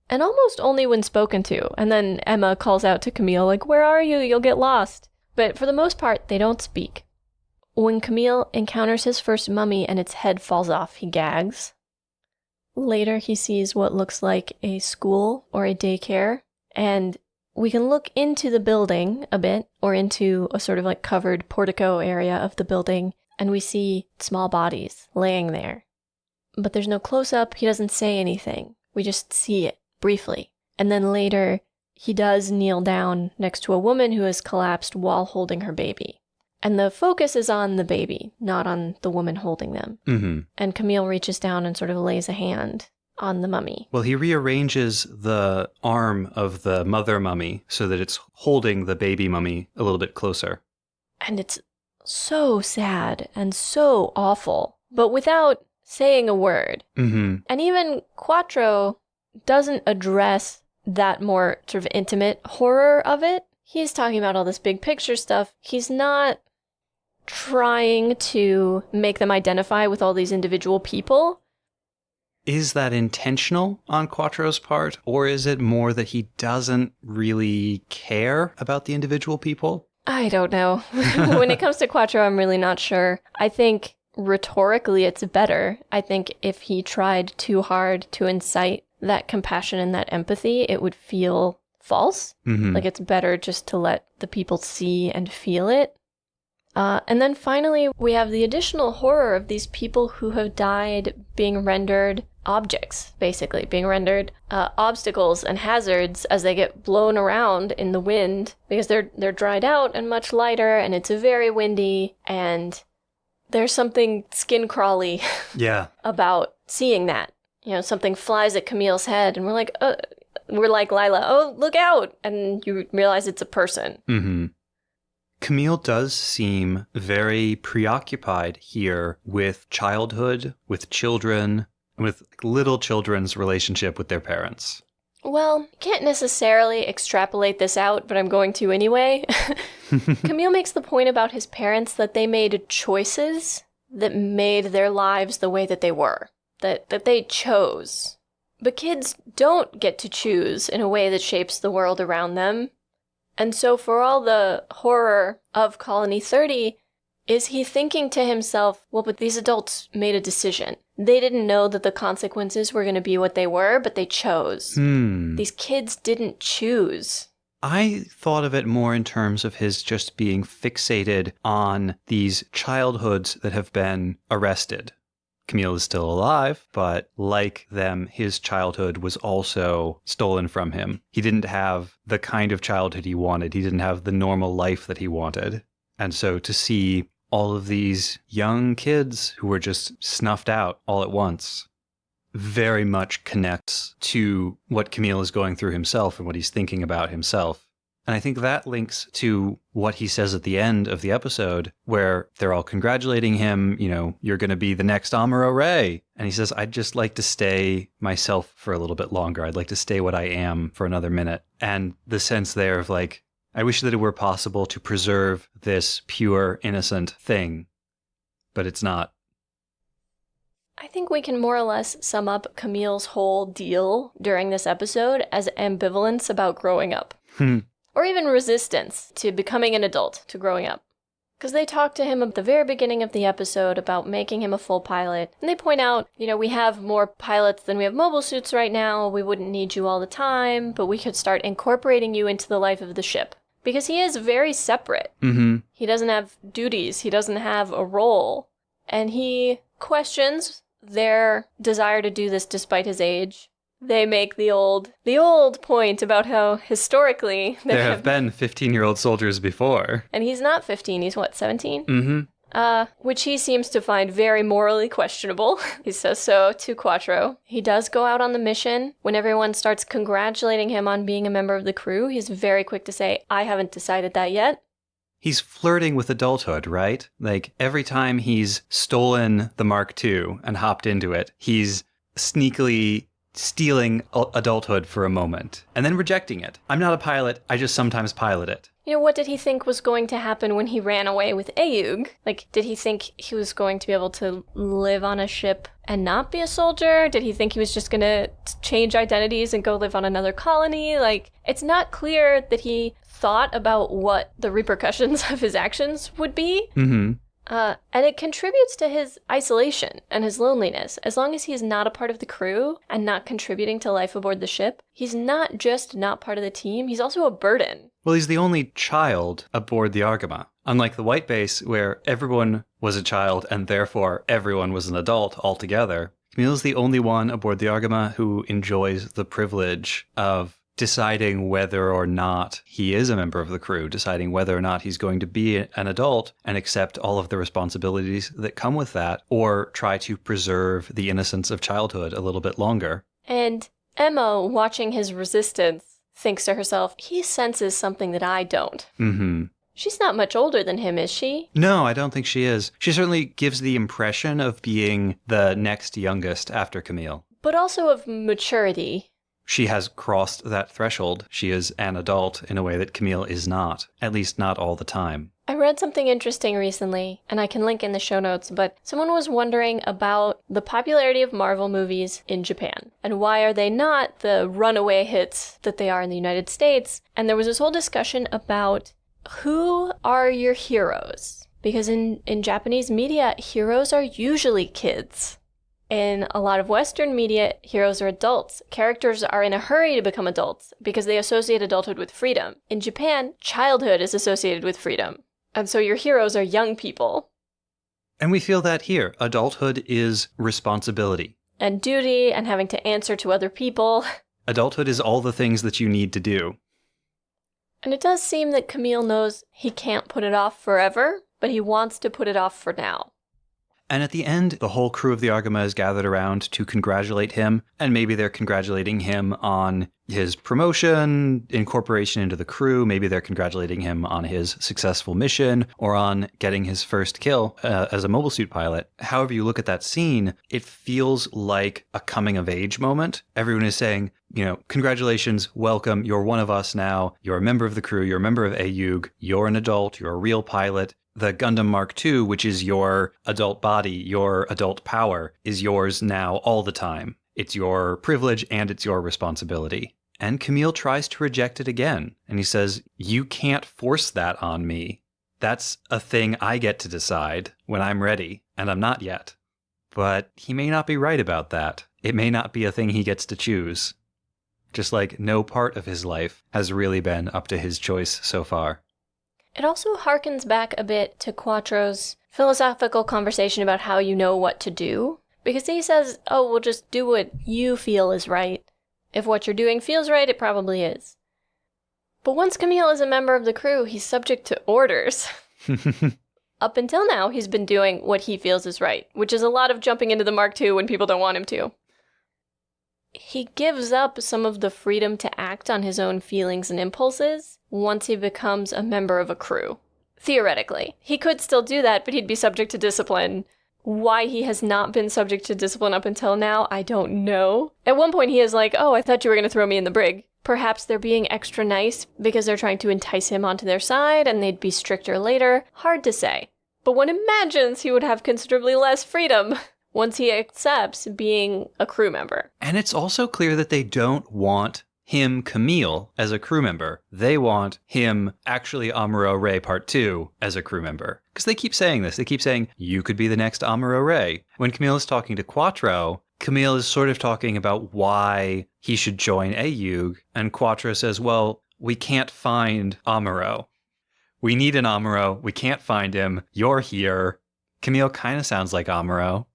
and almost only when spoken to. And then Emma calls out to Camille, like, where are you? You'll get lost. But for the most part, they don't speak. When Camille encounters his first mummy and its head falls off, he gags. Later, he sees what looks like a school or a daycare, and we can look into the building a bit, or into a sort of like covered portico area of the building, and we see small bodies laying there. But there's no close-up, he doesn't say anything. We just see it, briefly. And then later, he does kneel down next to a woman who has collapsed while holding her baby. And the focus is on the baby, not on the woman holding them. Mm-hmm. And Camille reaches down and sort of lays a hand on the mummy. Well, he rearranges the arm of the mother mummy so that it's holding the baby mummy a little bit closer. And it's so sad and so awful, but without saying a word. Mm-hmm. And even Quattro doesn't address that more sort of intimate horror of it. He's talking about all this big picture stuff. He's not trying to make them identify with all these individual people. Is that intentional on Quattro's part, or is it more that he doesn't really care about the individual people? I don't know. When it comes to Quattro, I'm really not sure. I think rhetorically it's better. I think if he tried too hard to incite that compassion and that empathy, it would feel false. Mm-hmm. Like it's better just to let the people see and feel it. And then finally, we have the additional horror of these people who have died being rendered objects, basically, being rendered obstacles and hazards as they get blown around in the wind because they're dried out and much lighter, and it's very windy, and there's something skin crawly about seeing that. You know, something flies at Camille's head, and we're like Lila, oh, look out! And you realize it's a person. Mm-hmm. Camille does seem very preoccupied here with childhood, with children, with little children's relationship with their parents. Well, can't necessarily extrapolate this out, but I'm going to anyway. Camille makes the point about his parents that they made choices that made their lives the way that they were, that they chose. But kids don't get to choose in a way that shapes the world around them. And so for all the horror of Colony 30, is he thinking to himself, well, but these adults made a decision. They didn't know that the consequences were going to be what they were, but they chose. These kids didn't choose. I thought of it more in terms of his just being fixated on these childhoods that have been arrested. Camille is still alive, but like them, his childhood was also stolen from him. He didn't have the kind of childhood he wanted. He didn't have the normal life that he wanted. And so to see all of these young kids who were just snuffed out all at once very much connects to what Camille is going through himself and what he's thinking about himself. And I think that links to what he says at the end of the episode, where they're all congratulating him, you know, you're going to be the next Amuro Ray. And he says, I'd just like to stay myself for a little bit longer. I'd like to stay what I am for another minute. And the sense there of like, I wish that it were possible to preserve this pure, innocent thing, but it's not. I think we can more or less sum up Camille's whole deal during this episode as ambivalence about growing up. Or even resistance to becoming an adult, to growing up. Because they talk to him at the very beginning of the episode about making him a full pilot. And they point out, you know, we have more pilots than we have mobile suits right now. We wouldn't need you all the time, but we could start incorporating you into the life of the ship. Because he is very separate. Mm-hmm. He doesn't have duties. He doesn't have a role. And he questions their desire to do this despite his age. They make the old point about how historically there have been 15-year-old soldiers before. And he's not 15, he's what, 17? Mm-hmm. Which he seems to find very morally questionable. He says so to Quattro. He does go out on the mission. When everyone starts congratulating him on being a member of the crew, he's very quick to say, I haven't decided that yet. He's flirting with adulthood, right? Like, every time he's stolen the Mark II and hopped into it, he's sneakily stealing adulthood for a moment and then rejecting it. I'm not a pilot, I just sometimes pilot it. What did he think was going to happen when he ran away with Ayug? Like, did he think he was going to be able to live on a ship and not be a soldier? Did he think he was just going to change identities and go live on another colony? Like, it's not clear that he thought about what the repercussions of his actions would be. Mm-hmm. And it contributes to his isolation and his loneliness. As long as he's not a part of the crew and not contributing to life aboard the ship, he's not just not part of the team, he's also a burden. Well, he's the only child aboard the Argama. Unlike the White Base, where everyone was a child and therefore everyone was an adult altogether, Camille's the only one aboard the Argama who enjoys the privilege of deciding whether or not he is a member of the crew, deciding whether or not he's going to be an adult and accept all of the responsibilities that come with that, or try to preserve the innocence of childhood a little bit longer. And Emma, watching his resistance, thinks to herself, he senses something that I don't. Mm-hmm. She's not much older than him, is she? No, I don't think she is. She certainly gives the impression of being the next youngest after Camille. But also of maturity. She has crossed that threshold. She is an adult in a way that Camille is not, at least not all the time. I read something interesting recently, and I can link in the show notes, but someone was wondering about the popularity of Marvel movies in Japan, and why are they not the runaway hits that they are in the United States? And there was this whole discussion about who are your heroes? Because in Japanese media, heroes are usually kids. In a lot of Western media, heroes are adults. Characters are in a hurry to become adults because they associate adulthood with freedom. In Japan, childhood is associated with freedom. And so your heroes are young people. And we feel that here. Adulthood is responsibility. And duty, and having to answer to other people. Adulthood is all the things that you need to do. And it does seem that Camille knows he can't put it off forever, but he wants to put it off for now. And at the end, the whole crew of the Argama is gathered around to congratulate him, and maybe they're congratulating him on his promotion, incorporation into the crew, maybe they're congratulating him on his successful mission, or on getting his first kill as a mobile suit pilot. However you look at that scene, it feels like a coming-of-age moment. Everyone is saying, congratulations, welcome, you're one of us now, you're a member of the crew, you're a member of Ayug, you're an adult, you're a real pilot. The Gundam Mark II, which is your adult body, your adult power, is yours now all the time. It's your privilege and it's your responsibility. And Camille tries to reject it again. And he says, you can't force that on me. That's a thing I get to decide when I'm ready, and I'm not yet. But he may not be right about that. It may not be a thing he gets to choose. Just like no part of his life has really been up to his choice so far. It also harkens back a bit to Quattro's philosophical conversation about how you know what to do. Because he says, well, just do what you feel is right. If what you're doing feels right, it probably is. But once Camille is a member of the crew, he's subject to orders. Up until now, he's been doing what he feels is right, which is a lot of jumping into the Mark II when people don't want him to. He gives up some of the freedom to act on his own feelings and impulses once he becomes a member of a crew. Theoretically. He could still do that, but he'd be subject to discipline. Why he has not been subject to discipline up until now, I don't know. At one point he is like, I thought you were going to throw me in the brig. Perhaps they're being extra nice because they're trying to entice him onto their side and they'd be stricter later. Hard to say. But one imagines he would have considerably less freedom once he accepts being a crew member. And it's also clear that they don't want him, Camille, as a crew member. They want him, actually Amuro Ray Part 2, as a crew member. Because they keep saying this. They keep saying, you could be the next Amuro Ray. When Camille is talking to Quattro, Camille is sort of talking about why he should join Ayug. And Quattro says, well, we can't find Amuro. We need an Amuro. We can't find him. You're here. Camille kind of sounds like Amuro.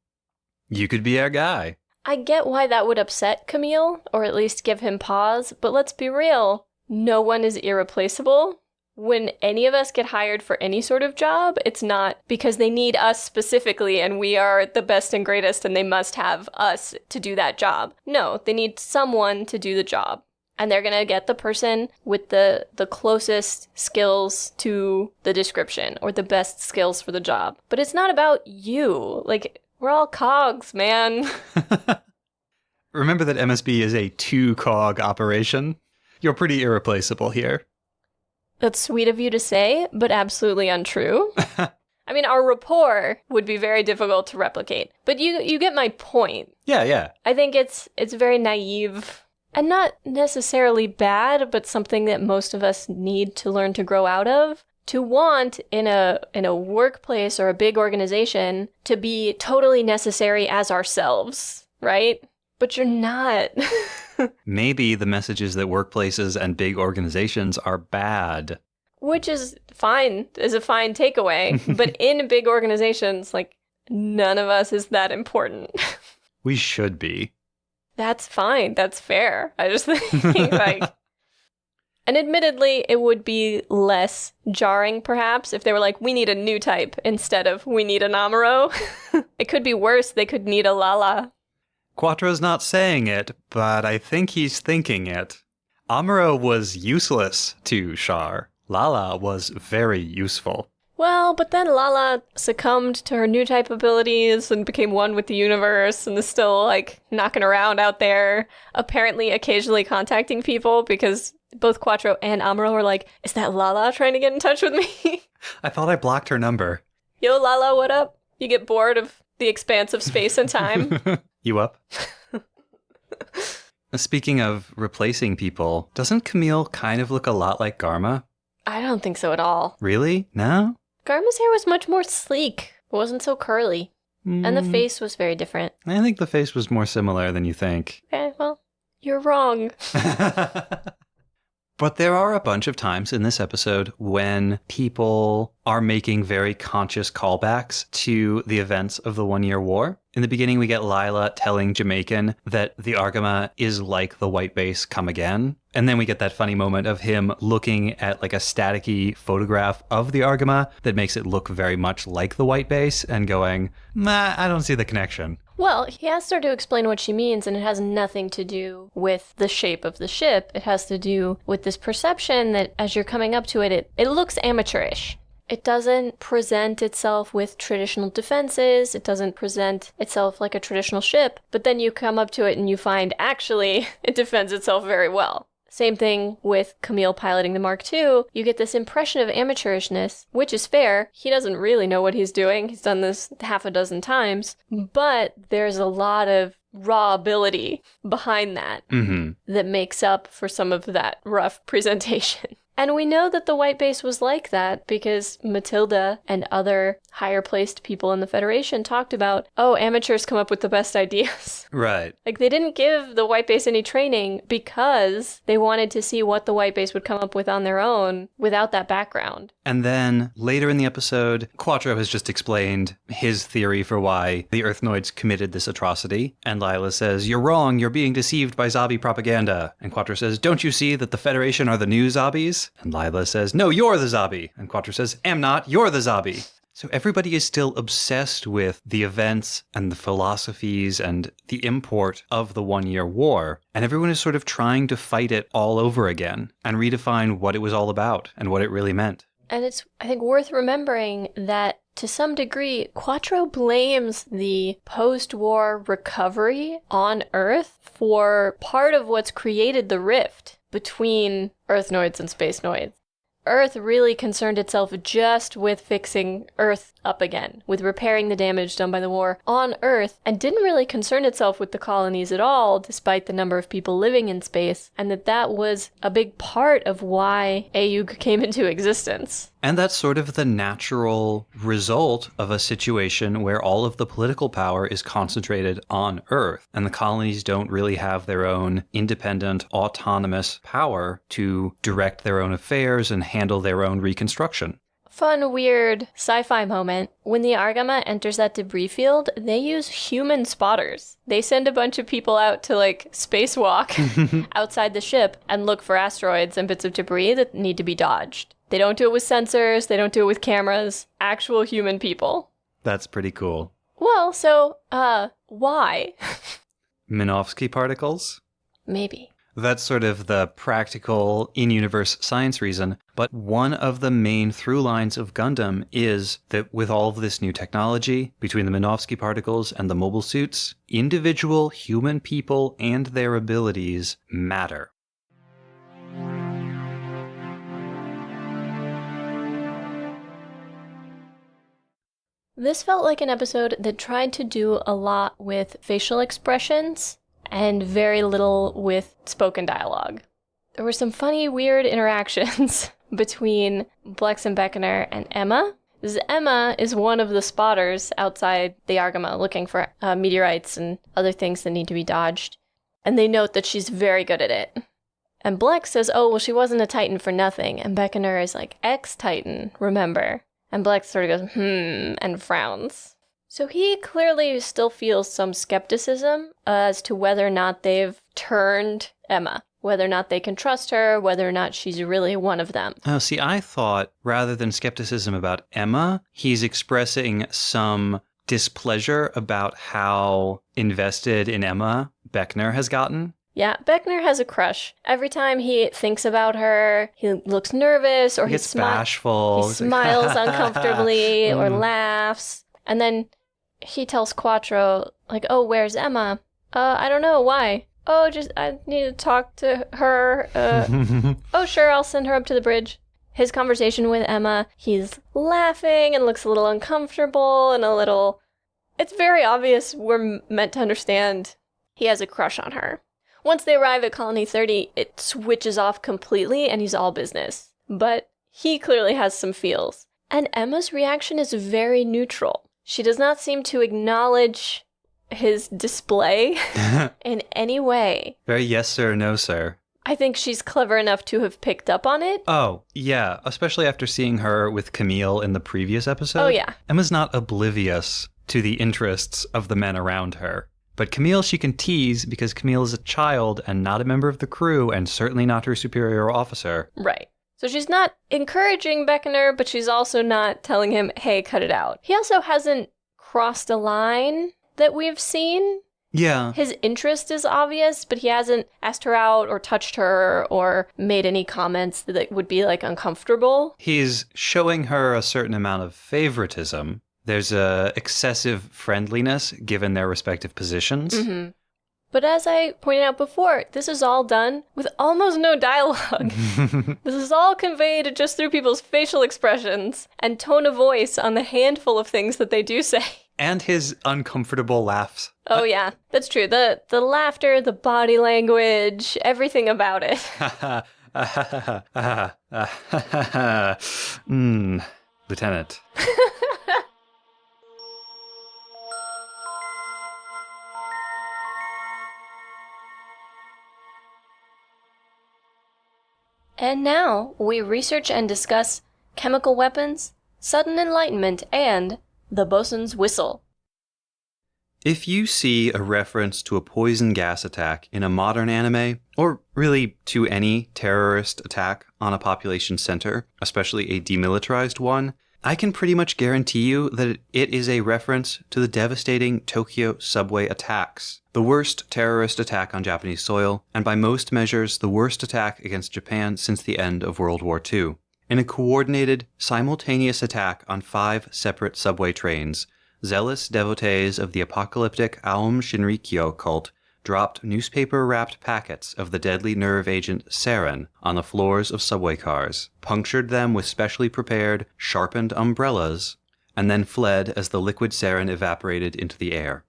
You could be our guy. I get why that would upset Camille, or at least give him pause, but let's be real. No one is irreplaceable. When any of us get hired for any sort of job, it's not because they need us specifically and we are the best and greatest and they must have us to do that job. No, they need someone to do the job. And they're going to get the person with the closest skills to the description or the best skills for the job. But it's not about you. We're all cogs, man. Remember that MSB is a 2-cog operation. You're pretty irreplaceable here. That's sweet of you to say, but absolutely untrue. I mean, our rapport would be very difficult to replicate. But you get my point. Yeah. I think it's very naive and not necessarily bad, but something that most of us need to learn to grow out of. To want in a workplace or a big organization to be totally necessary as ourselves, right? But you're not. Maybe the message is that workplaces and big organizations are bad. Which is fine, is a fine takeaway. But in big organizations, like, none of us is that important. We should be. That's fine. That's fair. I just think, like... And admittedly, it would be less jarring, perhaps, if they were like, we need a new type instead of we need an Amuro. It could be worse. They could need a Lala. Quattro's not saying it, but I think he's thinking it. Amuro was useless to Char. Lala was very useful. Well, but then Lala succumbed to her new type abilities and became one with the universe and is still, like, knocking around out there, apparently occasionally contacting people because both Quattro and Amuro were like, is that Lala trying to get in touch with me? I thought I blocked her number. Yo, Lala, what up? You get bored of the expanse of space and time? You up? Speaking of replacing people, doesn't Camille kind of look a lot like Garma? I don't think so at all. Really? No? Garma's hair was much more sleek. It wasn't so curly. And the face was very different. I think the face was more similar than you think. Okay, well, you're wrong. But there are a bunch of times in this episode when people are making very conscious callbacks to the events of the 1 Year War. In the beginning, we get Lila telling Jamaican that the Argama is like the white base come again. And then we get that funny moment of him looking at like a staticky photograph of the Argama that makes it look very much like the white base and going, nah, I don't see the connection. Well, he asked her to explain what she means, and it has nothing to do with the shape of the ship. It has to do with this perception that as you're coming up to it, it looks amateurish. It doesn't present itself with traditional defenses. It doesn't present itself like a traditional ship. But then you come up to it and you find, actually, it defends itself very well. Same thing with Camille piloting the Mark II. You get this impression of amateurishness, which is fair. He doesn't really know what he's doing. He's done this half a dozen times. But there's a lot of raw ability behind that that makes up for some of that rough presentation. And we know that the white base was like that because Matilda and other higher placed people in the Federation talked about, oh, amateurs come up with the best ideas. Right. Like, they didn't give the white base any training because they wanted to see what the white base would come up with on their own without that background. And then later in the episode, Quattro has just explained his theory for why the Earthnoids committed this atrocity. And Lila says, you're wrong, you're being deceived by zombie propaganda. And Quattro says, don't you see that the Federation are the new zombies? And Lila says, no, you're the zombie. And Quattro says, am not, you're the zombie. So everybody is still obsessed with the events and the philosophies and the import of the 1 Year War. And everyone is sort of trying to fight it all over again and redefine what it was all about and what it really meant. And it's, I think, worth remembering that to some degree, Quattro blames the post-war recovery on Earth for part of what's created the rift between Earthnoids and Spacenoids. Earth really concerned itself just with fixing Earth up again, with repairing the damage done by the war on Earth, and didn't really concern itself with the colonies at all, despite the number of people living in space, and that was a big part of why AUG came into existence. And that's sort of the natural result of a situation where all of the political power is concentrated on Earth, and the colonies don't really have their own independent, autonomous power to direct their own affairs and handle their own reconstruction. Fun, weird sci-fi moment. When the Argama enters that debris field, they use human spotters. They send a bunch of people out to, like, spacewalk outside the ship and look for asteroids and bits of debris that need to be dodged. They don't do it with sensors. They don't do it with cameras. Actual human people. That's pretty cool. Well, so, why? Minovsky particles? Maybe. That's sort of the practical in-universe science reason. But one of the main through lines of Gundam is that with all of this new technology, between the Minovsky particles and the mobile suits, individual human people and their abilities matter. This felt like an episode that tried to do a lot with facial expressions and very little with spoken dialogue. There were some funny, weird interactions between Blex and Beckoner and Emma. Emma is one of the spotters outside the Argama looking for meteorites and other things that need to be dodged. And they note that she's very good at it. And Blex says, oh, well, she wasn't a Titan for nothing. And Beckoner is like, ex-Titan, remember? And Blex sort of goes, and frowns. So he clearly still feels some skepticism as to whether or not they've turned Emma, whether or not they can trust her, whether or not she's really one of them. Oh, see, I thought rather than skepticism about Emma, he's expressing some displeasure about how invested in Emma Beckoner has gotten. Yeah, Beckoner has a crush. Every time he thinks about her, he looks nervous or he gets bashful. He smiles uncomfortably or laughs. And then he tells Quattro, like, oh, where's Emma? I don't know, why? Oh, just, I need to talk to her. Oh, sure, I'll send her up to the bridge. His conversation with Emma, he's laughing and looks a little uncomfortable and a little... It's very obvious we're meant to understand he has a crush on her. Once they arrive at Colony 30, it switches off completely and he's all business. But he clearly has some feels. And Emma's reaction is very neutral. She does not seem to acknowledge his display in any way. Very yes sir, no sir. I think she's clever enough to have picked up on it. Oh, yeah. Especially after seeing her with Camille in the previous episode. Oh, yeah. Emma's not oblivious to the interests of the men around her. But Camille she can tease because Camille is a child and not a member of the crew and certainly not her superior officer. Right. So she's not encouraging Beckoner, but she's also not telling him, hey, cut it out. He also hasn't crossed a line that we've seen. Yeah. His interest is obvious, but he hasn't asked her out or touched her or made any comments that would be, like, uncomfortable. He's showing her a certain amount of favoritism. There's a excessive friendliness given their respective positions. Mm-hmm. But as I pointed out before, this is all done with almost no dialogue. This is all conveyed just through people's facial expressions and tone of voice on the handful of things that they do say. And his uncomfortable laughs. Oh, yeah, that's true. The laughter, the body language, everything about it. Lieutenant. And now we research and discuss chemical weapons, sudden enlightenment, and the bosun's whistle. If you see a reference to a poison gas attack in a modern anime, or really to any terrorist attack on a population center, especially a demilitarized one, I can pretty much guarantee you that it is a reference to the devastating Tokyo subway attacks, the worst terrorist attack on Japanese soil, and by most measures the worst attack against Japan since the end of World War II. In a coordinated, simultaneous attack on 5 separate subway trains, zealous devotees of the apocalyptic Aum Shinrikyo cult dropped newspaper-wrapped packets of the deadly nerve agent sarin on the floors of subway cars, punctured them with specially prepared, sharpened umbrellas, and then fled as the liquid sarin evaporated into the air.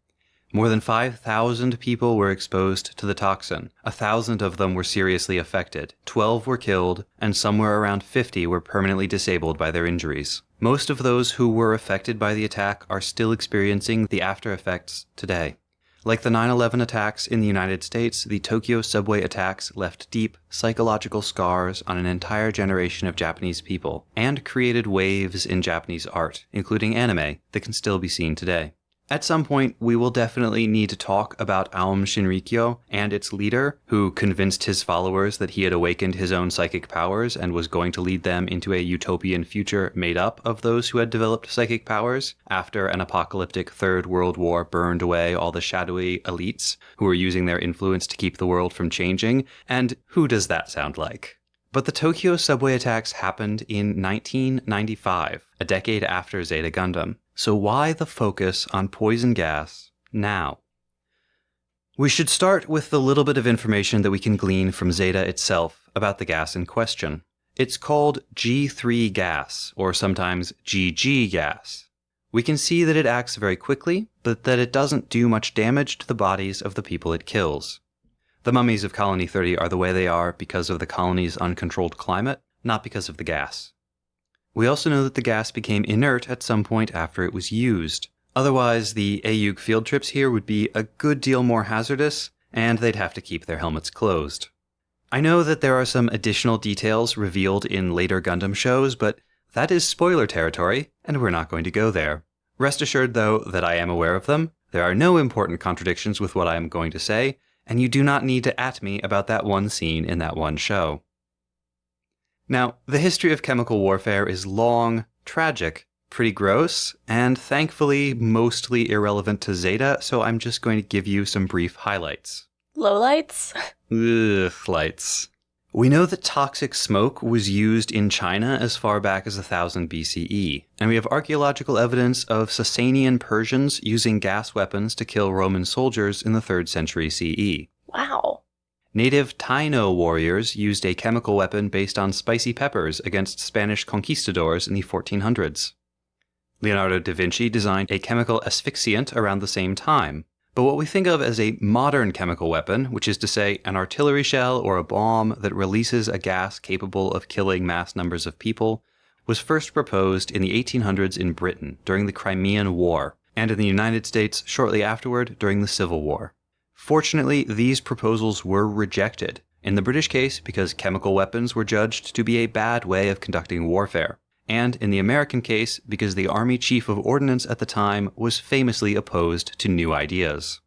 More than 5,000 people were exposed to the toxin. 1,000 of them were seriously affected. 12 were killed, and somewhere around 50 were permanently disabled by their injuries. Most of those who were affected by the attack are still experiencing the after effects today. Like the 9/11 attacks in the United States, the Tokyo subway attacks left deep psychological scars on an entire generation of Japanese people, and created waves in Japanese art, including anime, that can still be seen today. At some point, we will definitely need to talk about Aum Shinrikyo and its leader, who convinced his followers that he had awakened his own psychic powers and was going to lead them into a utopian future made up of those who had developed psychic powers after an apocalyptic Third World War burned away all the shadowy elites who were using their influence to keep the world from changing. And who does that sound like? But the Tokyo subway attacks happened in 1995, a decade after Zeta Gundam. So why the focus on poison gas now? We should start with the little bit of information that we can glean from Zeta itself about the gas in question. It's called G3 gas, or sometimes GG gas. We can see that it acts very quickly, but that it doesn't do much damage to the bodies of the people it kills. The mummies of Colony 30 are the way they are because of the colony's uncontrolled climate, not because of the gas. We also know that the gas became inert at some point after it was used. Otherwise, the AUG field trips here would be a good deal more hazardous, and they'd have to keep their helmets closed. I know that there are some additional details revealed in later Gundam shows, but that is spoiler territory, and we're not going to go there. Rest assured, though, that I am aware of them. There are no important contradictions with what I am going to say, and you do not need to at me about that one scene in that one show. Now, the history of chemical warfare is long, tragic, pretty gross, and thankfully mostly irrelevant to Zeta, so I'm just going to give you some brief highlights. Lowlights? Lights. We know that toxic smoke was used in China as far back as 1000 BCE, and we have archaeological evidence of Sasanian Persians using gas weapons to kill Roman soldiers in the 3rd century CE. Wow. Native Taino warriors used a chemical weapon based on spicy peppers against Spanish conquistadors in the 1400s. Leonardo da Vinci designed a chemical asphyxiant around the same time. But what we think of as a modern chemical weapon, which is to say an artillery shell or a bomb that releases a gas capable of killing mass numbers of people, was first proposed in the 1800s in Britain during the Crimean War, and in the United States shortly afterward during the Civil War. Fortunately, these proposals were rejected, in the British case because chemical weapons were judged to be a bad way of conducting warfare, and in the American case because the Army Chief of Ordnance at the time was famously opposed to new ideas.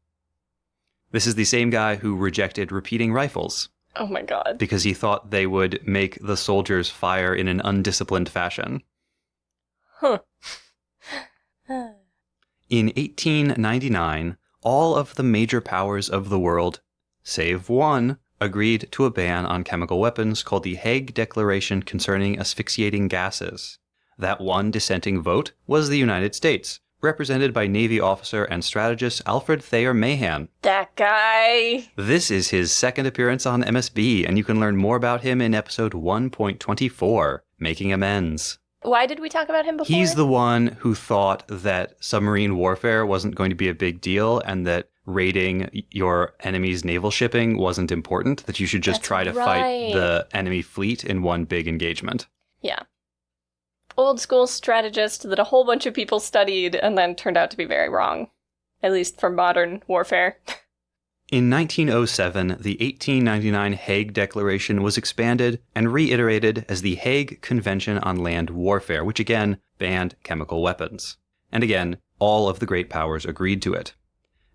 This is the same guy who rejected repeating rifles. Oh my god. Because he thought they would make the soldiers fire in an undisciplined fashion. Huh. In 1899, all of the major powers of the world, save one, agreed to a ban on chemical weapons called the Hague Declaration Concerning Asphyxiating Gases. That one dissenting vote was the United States, represented by Navy officer and strategist Alfred Thayer Mahan. That guy! This is his second appearance on MSB, and you can learn more about him in episode 1.24, Making Amends. Why did we talk about him before? He's the one who thought that submarine warfare wasn't going to be a big deal and that raiding your enemy's naval shipping wasn't important, that you should just try to fight the enemy fleet in one big engagement. Yeah. Old school strategist that a whole bunch of people studied and then turned out to be very wrong. At least for modern warfare. In 1907, the 1899 Hague Declaration was expanded and reiterated as the Hague Convention on Land Warfare, which again banned chemical weapons. And again, all of the great powers agreed to it.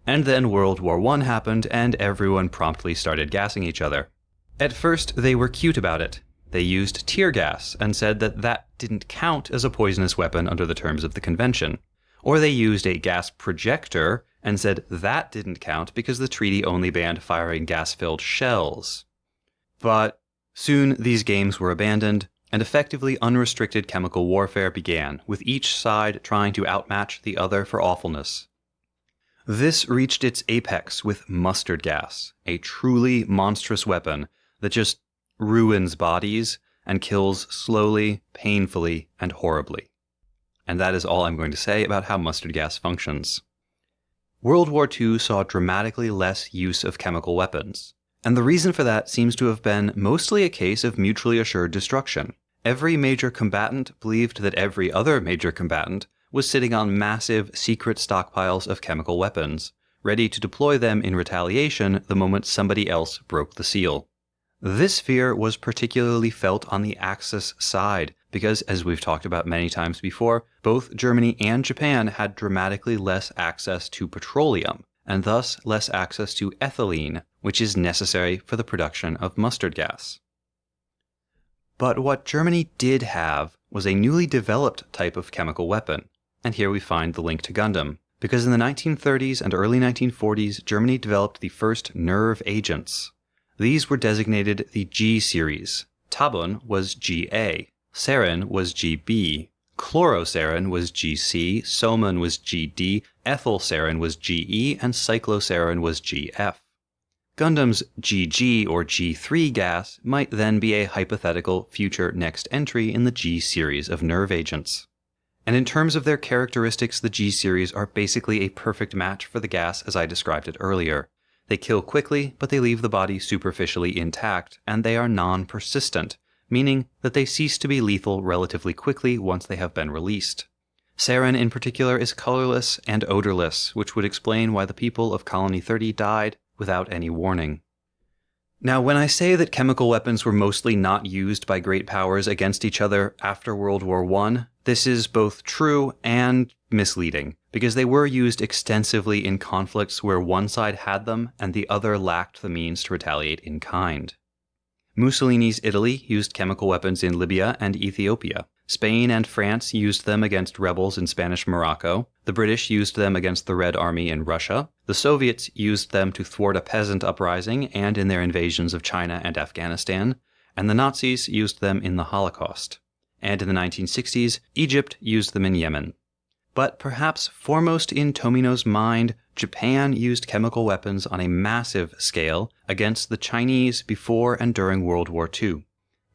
And then World War I happened, and everyone promptly started gassing each other. At first, they were cute about it. They used tear gas and said that that didn't count as a poisonous weapon under the terms of the convention. Or they used a gas projector and said that didn't count because the treaty only banned firing gas-filled shells. But soon these games were abandoned, and effectively unrestricted chemical warfare began, with each side trying to outmatch the other for awfulness. This reached its apex with mustard gas, a truly monstrous weapon that just ruins bodies and kills slowly, painfully, and horribly. And that is all I'm going to say about how mustard gas functions. World War II saw dramatically less use of chemical weapons, and the reason for that seems to have been mostly a case of mutually assured destruction. Every major combatant believed that every other major combatant was sitting on massive secret stockpiles of chemical weapons, ready to deploy them in retaliation the moment somebody else broke the seal. This fear was particularly felt on the Axis side, because, as we've talked about many times before, both Germany and Japan had dramatically less access to petroleum, and thus less access to ethylene, which is necessary for the production of mustard gas. But what Germany did have was a newly developed type of chemical weapon, and here we find the link to Gundam, because in the 1930s and early 1940s, Germany developed the first nerve agents. These were designated the G series. Tabun was GA, sarin was GB, chlorosarin was GC, soman was GD, ethylsarin was GE, and cyclosarin was GF. Gundam's GG or G3 gas might then be a hypothetical future next entry in the G series of nerve agents. And in terms of their characteristics, the G series are basically a perfect match for the gas as I described it earlier. They kill quickly, but they leave the body superficially intact, and they are non-persistent, meaning that they cease to be lethal relatively quickly once they have been released. Sarin in particular is colorless and odorless, which would explain why the people of Colony 30 died without any warning. Now, when I say that chemical weapons were mostly not used by great powers against each other after World War I, this is both true and misleading, because they were used extensively in conflicts where one side had them and the other lacked the means to retaliate in kind. Mussolini's Italy used chemical weapons in Libya and Ethiopia. Spain and France used them against rebels in Spanish Morocco. The British used them against the Red Army in Russia. The Soviets used them to thwart a peasant uprising and in their invasions of China and Afghanistan. And the Nazis used them in the Holocaust. And in the 1960s, Egypt used them in Yemen. But perhaps foremost in Tomino's mind, Japan used chemical weapons on a massive scale against the Chinese before and during World War II.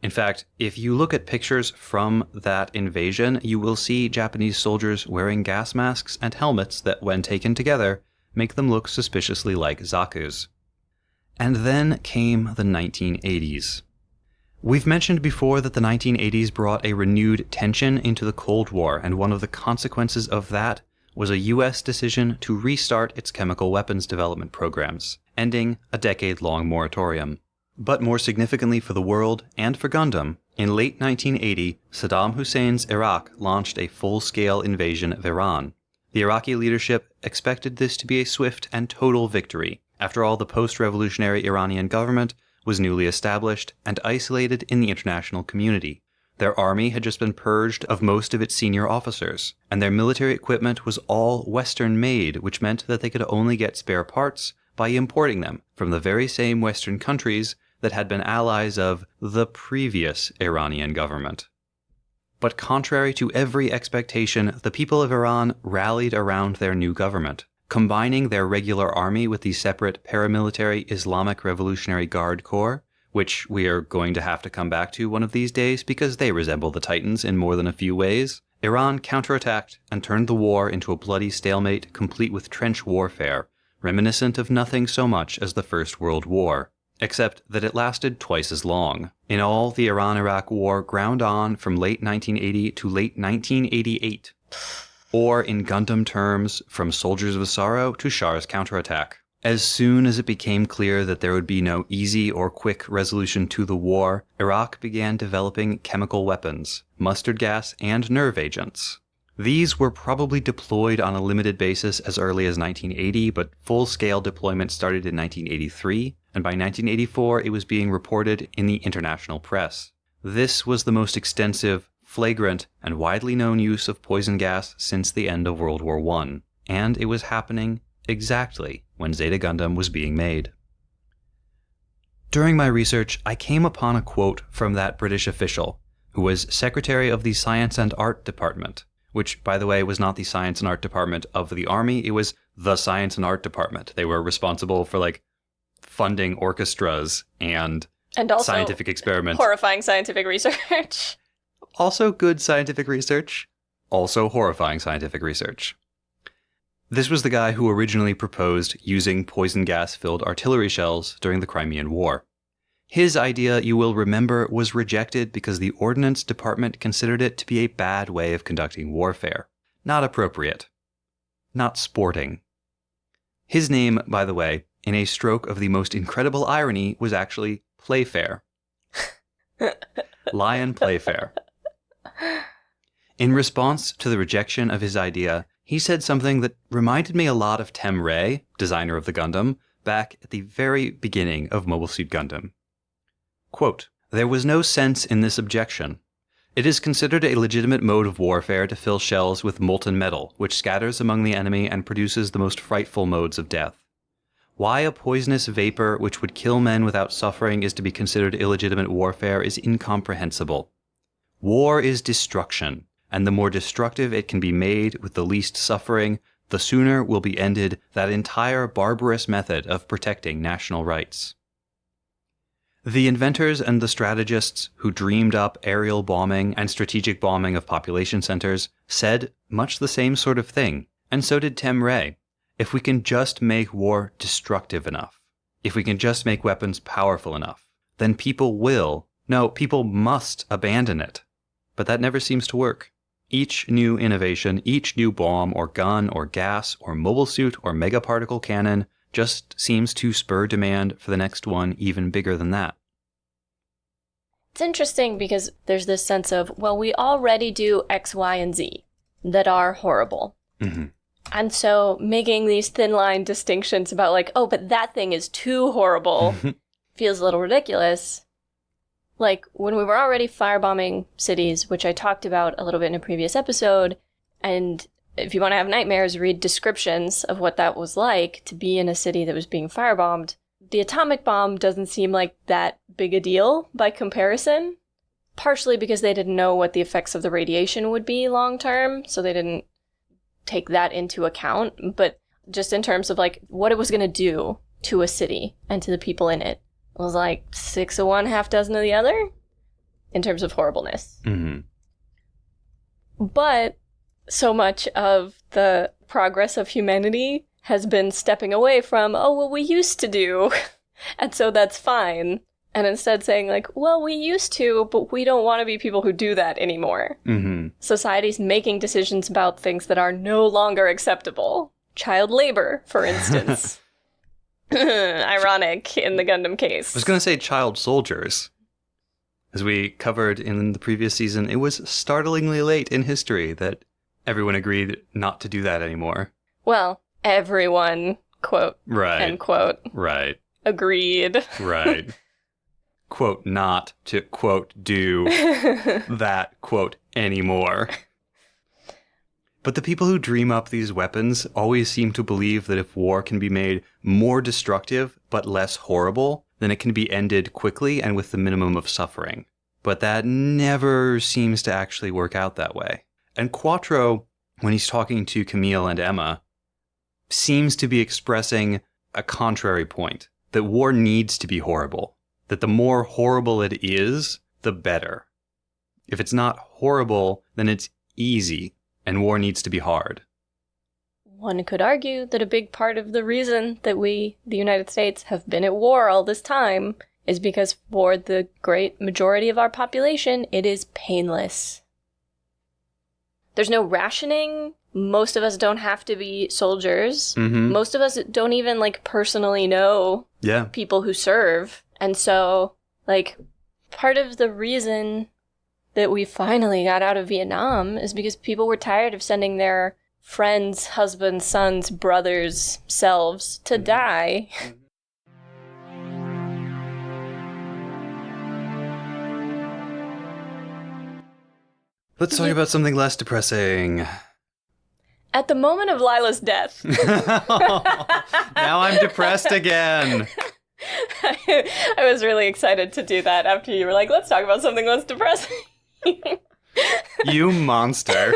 In fact, if you look at pictures from that invasion, you will see Japanese soldiers wearing gas masks and helmets that, when taken together, make them look suspiciously like Zaku's. And then came the 1980s. We've mentioned before that the 1980s brought a renewed tension into the Cold War, and one of the consequences of that was a U.S. decision to restart its chemical weapons development programs, ending a decade-long moratorium. But more significantly for the world, and for Gundam, in late 1980, Saddam Hussein's Iraq launched a full-scale invasion of Iran. The Iraqi leadership expected this to be a swift and total victory. After all, the post-revolutionary Iranian government was newly established and isolated in the international community. Their army had just been purged of most of its senior officers, and their military equipment was all Western-made, which meant that they could only get spare parts by importing them from the very same Western countries that had been allies of the previous Iranian government. But contrary to every expectation, the people of Iran rallied around their new government, combining their regular army with the separate paramilitary Islamic Revolutionary Guard Corps, which we are going to have to come back to one of these days because they resemble the Titans in more than a few ways. Iran counterattacked and turned the war into a bloody stalemate complete with trench warfare, reminiscent of nothing so much as the First World War, except that it lasted twice as long. In all, the Iran-Iraq War ground on from late 1980 to late 1988, or in Gundam terms, from Soldiers of Sorrow to Char's counterattack. As soon as it became clear that there would be no easy or quick resolution to the war, Iraq began developing chemical weapons, mustard gas, and nerve agents. These were probably deployed on a limited basis as early as 1980, but full-scale deployment started in 1983, and by 1984 it was being reported in the international press. This was the most extensive, flagrant, and widely known use of poison gas since the end of World War I, and it was happening exactly when Zeta Gundam was being made. During my research, I came upon a quote from that British official, who was Secretary of the Science and Art Department, which, by the way, was not the Science and Art Department of the Army, it was the Science and Art Department. They were responsible for, funding orchestras and also scientific experiments. Horrifying scientific research. Also good scientific research. Also horrifying scientific research. This was the guy who originally proposed using poison gas-filled artillery shells during the Crimean War. His idea, you will remember, was rejected because the Ordnance Department considered it to be a bad way of conducting warfare. Not appropriate. Not sporting. His name, by the way, in a stroke of the most incredible irony, was actually Playfair. Lion Playfair. In response to the rejection of his idea, he said something that reminded me a lot of Tem Ray, designer of the Gundam, back at the very beginning of Mobile Suit Gundam. Quote, "There was no sense in this objection. It is considered a legitimate mode of warfare to fill shells with molten metal, which scatters among the enemy and produces the most frightful modes of death. Why a poisonous vapor which would kill men without suffering is to be considered illegitimate warfare is incomprehensible. War is destruction, and the more destructive it can be made with the least suffering, the sooner will be ended that entire barbarous method of protecting national rights." The inventors and the strategists who dreamed up aerial bombing and strategic bombing of population centers said much the same sort of thing, and so did Tem Ray. If we can just make war destructive enough, if we can just make weapons powerful enough, then people must abandon it. But that never seems to work. Each new innovation, each new bomb or gun or gas or mobile suit or megaparticle cannon just seems to spur demand for the next one even bigger than that. It's interesting because there's this sense of, well, we already do X, Y, and Z that are horrible. Mm-hmm. And so making these thin line distinctions about like, oh, but that thing is too horrible feels a little ridiculous. Like when we were already firebombing cities, which I talked about a little bit in a previous episode, and if you want to have nightmares, read descriptions of what that was like to be in a city that was being firebombed. The atomic bomb doesn't seem like that big a deal by comparison, partially because they didn't know what the effects of the radiation would be long term, so they didn't take that into account, but just in terms of like what it was going to do to a city and to the people in it, it was like 6 of one, half dozen of the other in terms of horribleness. Mm-hmm. But so much of the progress of humanity has been stepping away from, oh, well, we used to do, and so that's fine. And instead saying like, well, we used to, but we don't want to be people who do that anymore. Mm-hmm. Society's making decisions about things that are no longer acceptable. Child labor, for instance. Ironic in the Gundam case. I was going to say child soldiers. As we covered in the previous season, it was startlingly late in history that everyone agreed not to do that anymore. Well, everyone, quote, right. end quote. Right. Agreed. Right. Quote, not to, quote, do that, quote, anymore. But the people who dream up these weapons always seem to believe that if war can be made more destructive but less horrible, then it can be ended quickly and with the minimum of suffering. But that never seems to actually work out that way. And Quattro, when he's talking to Camille and Emma, seems to be expressing a contrary point, that war needs to be horrible. That the more horrible it is, the better. If it's not horrible, then it's easy, and war needs to be hard. One could argue that a big part of the reason that we, the United States, have been at war all this time is because for the great majority of our population, it is painless. There's no rationing. Most of us don't have to be soldiers. Mm-hmm. Most of us don't even, like, personally know people who serve. And so, like, part of the reason that we finally got out of Vietnam is because people were tired of sending their friends, husbands, sons, brothers, selves to die. Let's talk about something less depressing. At the moment of Lila's death. Now I'm depressed again. I was really excited to do that after you were like, let's talk about something less depressing. You monster.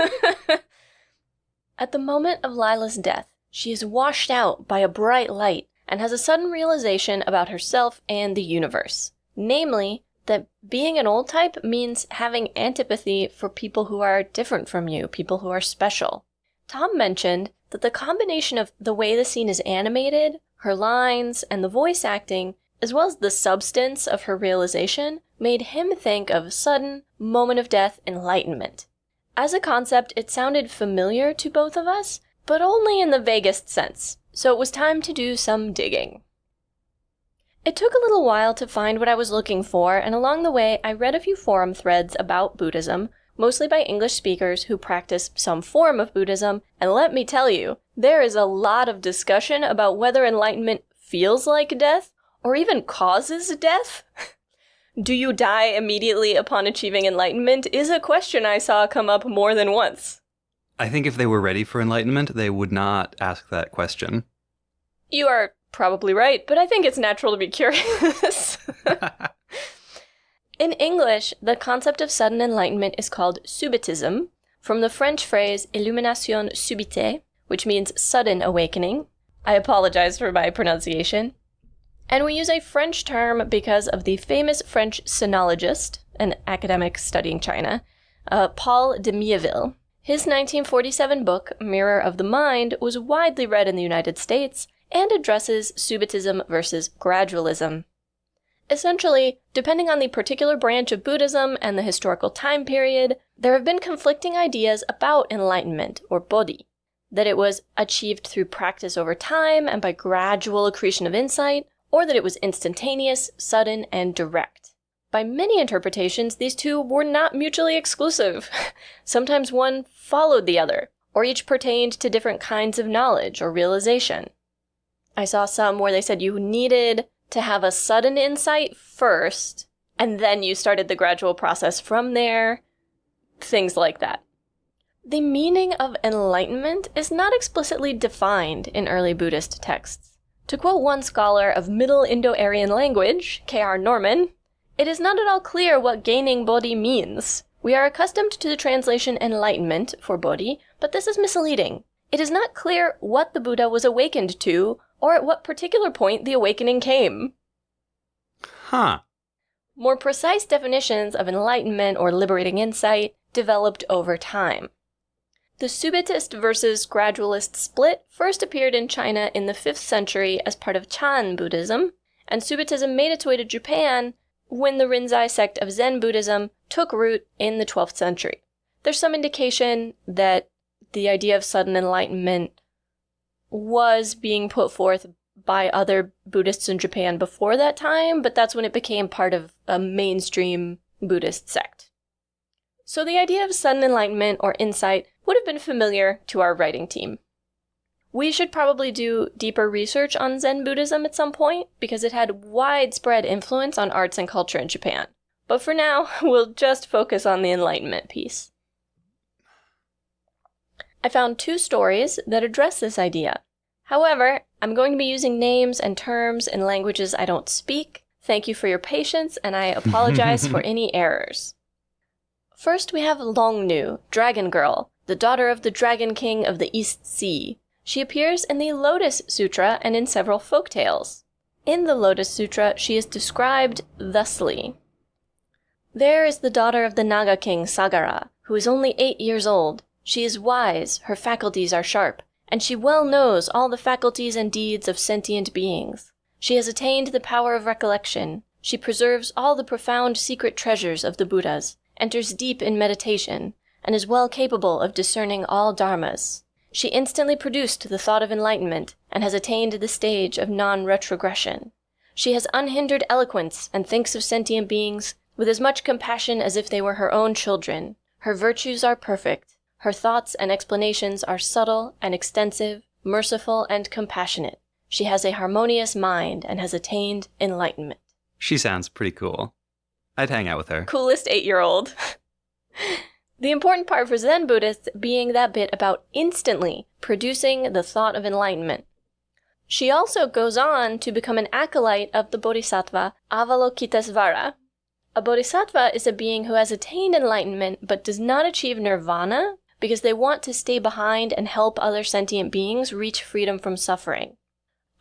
At the moment of Lila's death, she is washed out by a bright light and has a sudden realization about herself and the universe. Namely, that being an old type means having antipathy for people who are different from you, people who are special. Tom mentioned that the combination of the way the scene is animated, her lines, and the voice acting, as well as the substance of her realization, made him think of sudden, moment-of-death enlightenment. As a concept, it sounded familiar to both of us, but only in the vaguest sense, so it was time to do some digging. It took a little while to find what I was looking for, and along the way I read a few forum threads about Buddhism, mostly by English speakers who practice some form of Buddhism, and let me tell you, there is a lot of discussion about whether enlightenment feels like death, or even causes death. Do you die immediately upon achieving enlightenment is a question I saw come up more than once. I think if they were ready for enlightenment, they would not ask that question. You are probably right, but I think it's natural to be curious. In English, the concept of sudden enlightenment is called subitism, from the French phrase illumination subite, which means sudden awakening. I apologize for my pronunciation. And we use a French term because of the famous French sinologist, an academic studying China, Paul de Mieville. His 1947 book, Mirror of the Mind, was widely read in the United States and addresses subitism versus gradualism. Essentially, depending on the particular branch of Buddhism and the historical time period, there have been conflicting ideas about enlightenment, or bodhi, that it was achieved through practice over time and by gradual accretion of insight, or that it was instantaneous, sudden, and direct. By many interpretations, these two were not mutually exclusive. Sometimes one followed the other, or each pertained to different kinds of knowledge or realization. I saw some where they said you needed to have a sudden insight first, and then you started the gradual process from there, things like that. The meaning of enlightenment is not explicitly defined in early Buddhist texts. To quote one scholar of Middle Indo-Aryan language, K.R. Norman, "It is not at all clear what gaining bodhi means. We are accustomed to the translation enlightenment for bodhi, but this is misleading. It is not clear what the Buddha was awakened to, or at what particular point the awakening came." Huh. More precise definitions of enlightenment or liberating insight developed over time. The Subitist versus Gradualist split first appeared in China in the 5th century as part of Chan Buddhism, and Subitism made its way to Japan when the Rinzai sect of Zen Buddhism took root in the 12th century. There's some indication that the idea of sudden enlightenment was being put forth by other Buddhists in Japan before that time, but that's when it became part of a mainstream Buddhist sect. So the idea of sudden enlightenment or insight would have been familiar to our writing team. We should probably do deeper research on Zen Buddhism at some point, because it had widespread influence on arts and culture in Japan. But for now, we'll just focus on the enlightenment piece. I found 2 stories that address this idea. However, I'm going to be using names and terms in languages I don't speak. Thank you for your patience, and I apologize for any errors. First, we have Longnu, Dragon Girl, the daughter of the Dragon King of the East Sea. She appears in the Lotus Sutra and in several folk tales. In the Lotus Sutra, she is described thusly. "There is the daughter of the Naga King Sagara, who is only 8 years old. She is wise, her faculties are sharp, and she well knows all the faculties and deeds of sentient beings. She has attained the power of recollection. She preserves all the profound secret treasures of the Buddhas, enters deep in meditation, and is well capable of discerning all dharmas. She instantly produced the thought of enlightenment, and has attained the stage of non-retrogression. She has unhindered eloquence, and thinks of sentient beings with as much compassion as if they were her own children. Her virtues are perfect. Her thoughts and explanations are subtle and extensive, merciful and compassionate. She has a harmonious mind and has attained enlightenment." She sounds pretty cool. I'd hang out with her. Coolest 8-year-old. The important part for Zen Buddhists being that bit about instantly producing the thought of enlightenment. She also goes on to become an acolyte of the Bodhisattva Avalokitesvara. A bodhisattva is a being who has attained enlightenment but does not achieve nirvana because they want to stay behind and help other sentient beings reach freedom from suffering.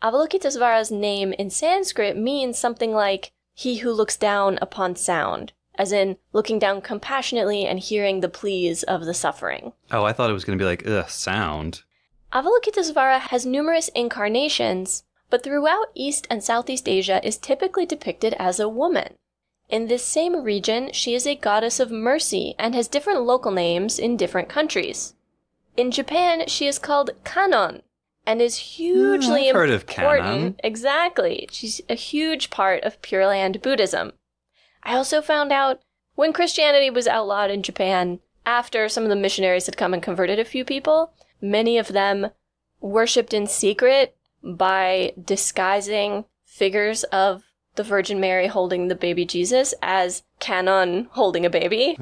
Avalokitesvara's name in Sanskrit means something like "he who looks down upon sound," as in looking down compassionately and hearing the pleas of the suffering. Oh, I thought it was going to be like, sound. Avalokitesvara has numerous incarnations, but throughout East and Southeast Asia is typically depicted as a woman. In this same region, she is a goddess of mercy and has different local names in different countries. In Japan, she is called Canon and is hugely I've heard of important. Canon. Exactly. She's a huge part of Pure Land Buddhism. I also found out when Christianity was outlawed in Japan, after some of the missionaries had come and converted a few people, many of them worshipped in secret by disguising figures of the Virgin Mary holding the baby Jesus as Canon holding a baby,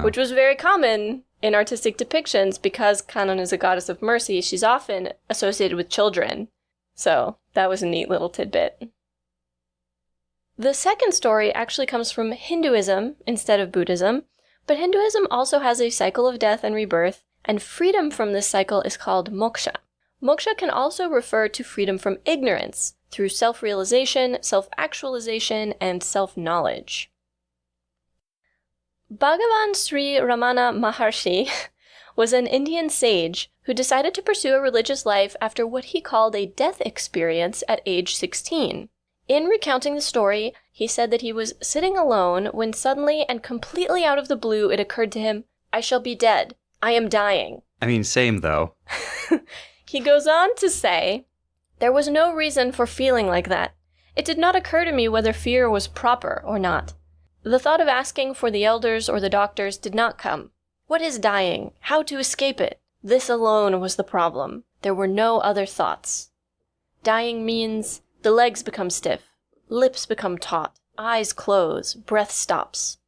which was very common in artistic depictions because Canon is a goddess of mercy. She's often associated with children. So that was a neat little tidbit. The second story actually comes from Hinduism instead of Buddhism, but Hinduism also has a cycle of death and rebirth, and freedom from this cycle is called moksha. Moksha can also refer to freedom from ignorance through self-realization, self-actualization, and self-knowledge. Bhagavan Sri Ramana Maharshi was an Indian sage who decided to pursue a religious life after what he called a death experience at age 16. In recounting the story, he said that he was sitting alone when suddenly and completely out of the blue it occurred to him, "I shall be dead. I am dying." I mean, same though. He goes on to say, "There was no reason for feeling like that. It did not occur to me whether fear was proper or not. The thought of asking for the elders or the doctors did not come. What is dying? How to escape it? This alone was the problem. There were no other thoughts. Dying means the legs become stiff, lips become taut, eyes close, breath stops.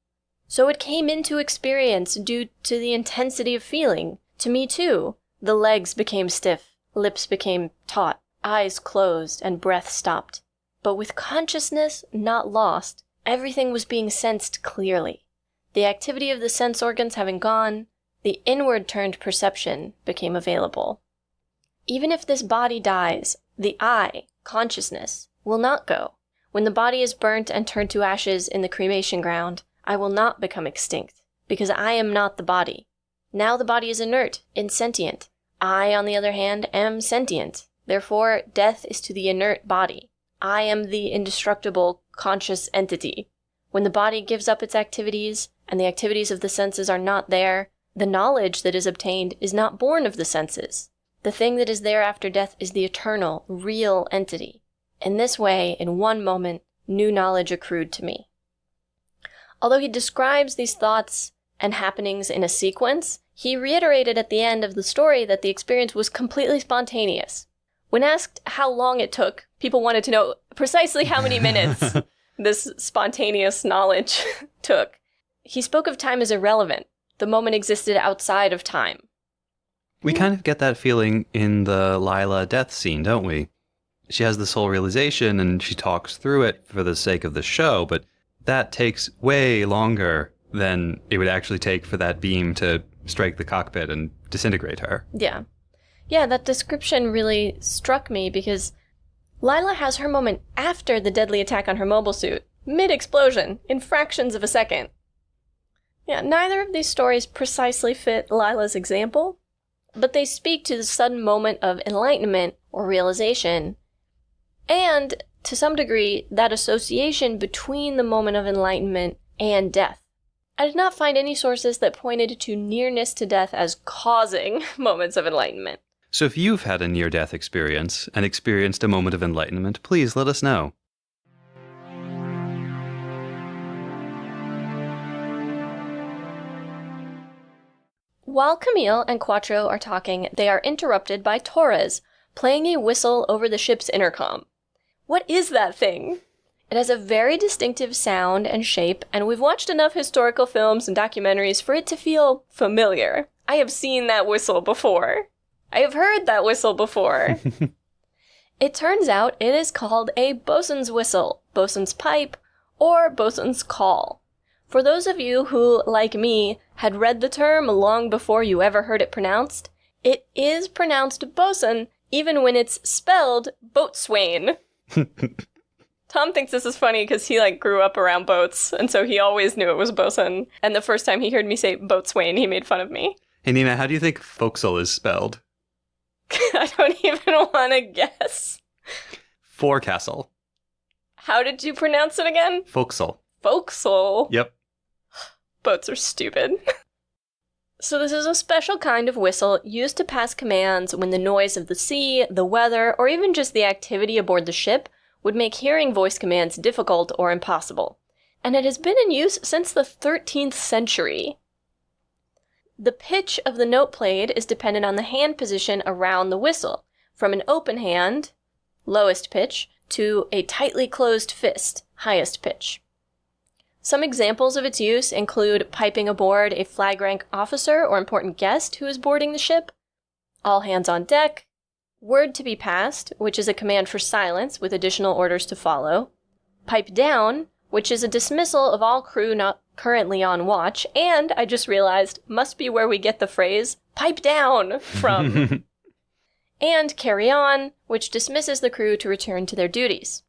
So it came into experience due to the intensity of feeling. To me too, the legs became stiff, lips became taut, eyes closed, and breath stopped. But with consciousness not lost, everything was being sensed clearly. The activity of the sense organs having gone, the inward-turned perception became available. Even if this body dies, the I, consciousness, will not go. When the body is burnt and turned to ashes in the cremation ground, I will not become extinct, because I am not the body. Now the body is inert, insentient. I, on the other hand, am sentient. Therefore, death is to the inert body. I am the indestructible, conscious entity. When the body gives up its activities, and the activities of the senses are not there, the knowledge that is obtained is not born of the senses. The thing that is there after death is the eternal, real entity. In this way, in one moment, new knowledge accrued to me." Although he describes these thoughts and happenings in a sequence, he reiterated at the end of the story that the experience was completely spontaneous. When asked how long it took, people wanted to know precisely how many minutes this spontaneous knowledge took. He spoke of time as irrelevant. The moment existed outside of time. We kind of get that feeling in the Lila death scene, don't we? She has this whole realization and she talks through it for the sake of the show, but that takes way longer than it would actually take for that beam to strike the cockpit and disintegrate her. Yeah. Yeah, that description really struck me because Lila has her moment after the deadly attack on her mobile suit, mid-explosion, in fractions of a second. Yeah, neither of these stories precisely fit Lila's example, but they speak to the sudden moment of enlightenment or realization, and, to some degree, that association between the moment of enlightenment and death. I did not find any sources that pointed to nearness to death as causing moments of enlightenment. So if you've had a near-death experience and experienced a moment of enlightenment, please let us know. While Camille and Quattro are talking, they are interrupted by Torres, playing a whistle over the ship's intercom. What is that thing? It has a very distinctive sound and shape, and we've watched enough historical films and documentaries for it to feel familiar. I have seen that whistle before. I have heard that whistle before. It turns out it is called a bosun's whistle, bosun's pipe, or bosun's call. For those of you who, like me, had read the term long before you ever heard it pronounced, it is pronounced bosun even when it's spelled boatswain. Tom thinks this is funny because he grew up around boats, and so he always knew it was bosun. And the first time he heard me say boatswain, he made fun of me. Hey Nina, how do you think forecastle is spelled? I don't even want to guess. Forecastle. How did you pronounce it again? Forecastle. Forecastle. Yep. Boats are stupid. So this is a special kind of whistle used to pass commands when the noise of the sea, the weather, or even just the activity aboard the ship would make hearing voice commands difficult or impossible. And it has been in use since the 13th century. The pitch of the note played is dependent on the hand position around the whistle, from an open hand, lowest pitch, to a tightly closed fist, highest pitch. Some examples of its use include piping aboard a flag rank officer or important guest who is boarding the ship, all hands on deck, word to be passed, which is a command for silence with additional orders to follow, pipe down, which is a dismissal of all crew not currently on watch, and, I just realized, must be where we get the phrase, pipe down, from. And carry on, which dismisses the crew to return to their duties.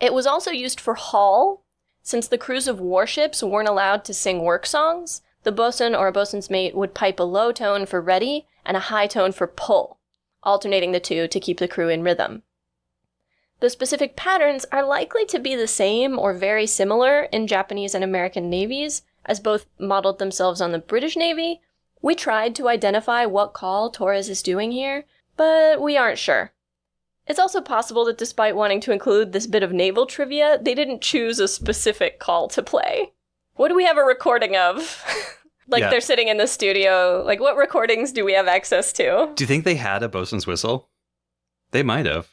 It was also used for haul. Since the crews of warships weren't allowed to sing work songs, the bosun or a bosun's mate would pipe a low tone for ready and a high tone for pull, alternating the two to keep the crew in rhythm. The specific patterns are likely to be the same or very similar in Japanese and American navies, as both modeled themselves on the British Navy. We tried to identify what call Torres is doing here, but we aren't sure. It's also possible that despite wanting to include this bit of naval trivia, they didn't choose a specific call to play. What do we have a recording of? They're sitting in the studio. Like, what recordings do we have access to? Do you think they had a bosun's whistle? They might have.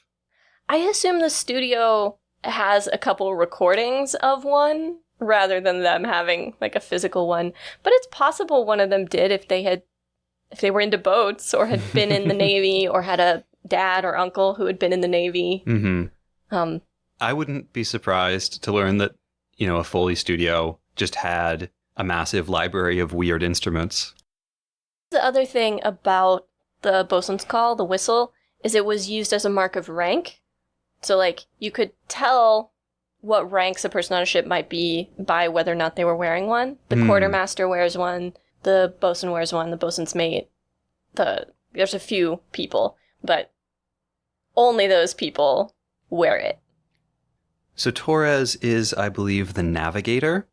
I assume the studio has a couple recordings of one, rather than them having, like, a physical one. But it's possible one of them did if they were into boats, or had been in the Navy, or had a dad or uncle who had been in the Navy. Mm-hmm. I wouldn't be surprised to learn that, a Foley studio just had a massive library of weird instruments. The other thing about the bosun's call, the whistle, is it was used as a mark of rank. So, you could tell what ranks a person on a ship might be by whether or not they were wearing one. The quartermaster wears one, the bosun wears one, the bosun's mate. There's a few people, but only those people wear it. So Torres is, I believe, the navigator?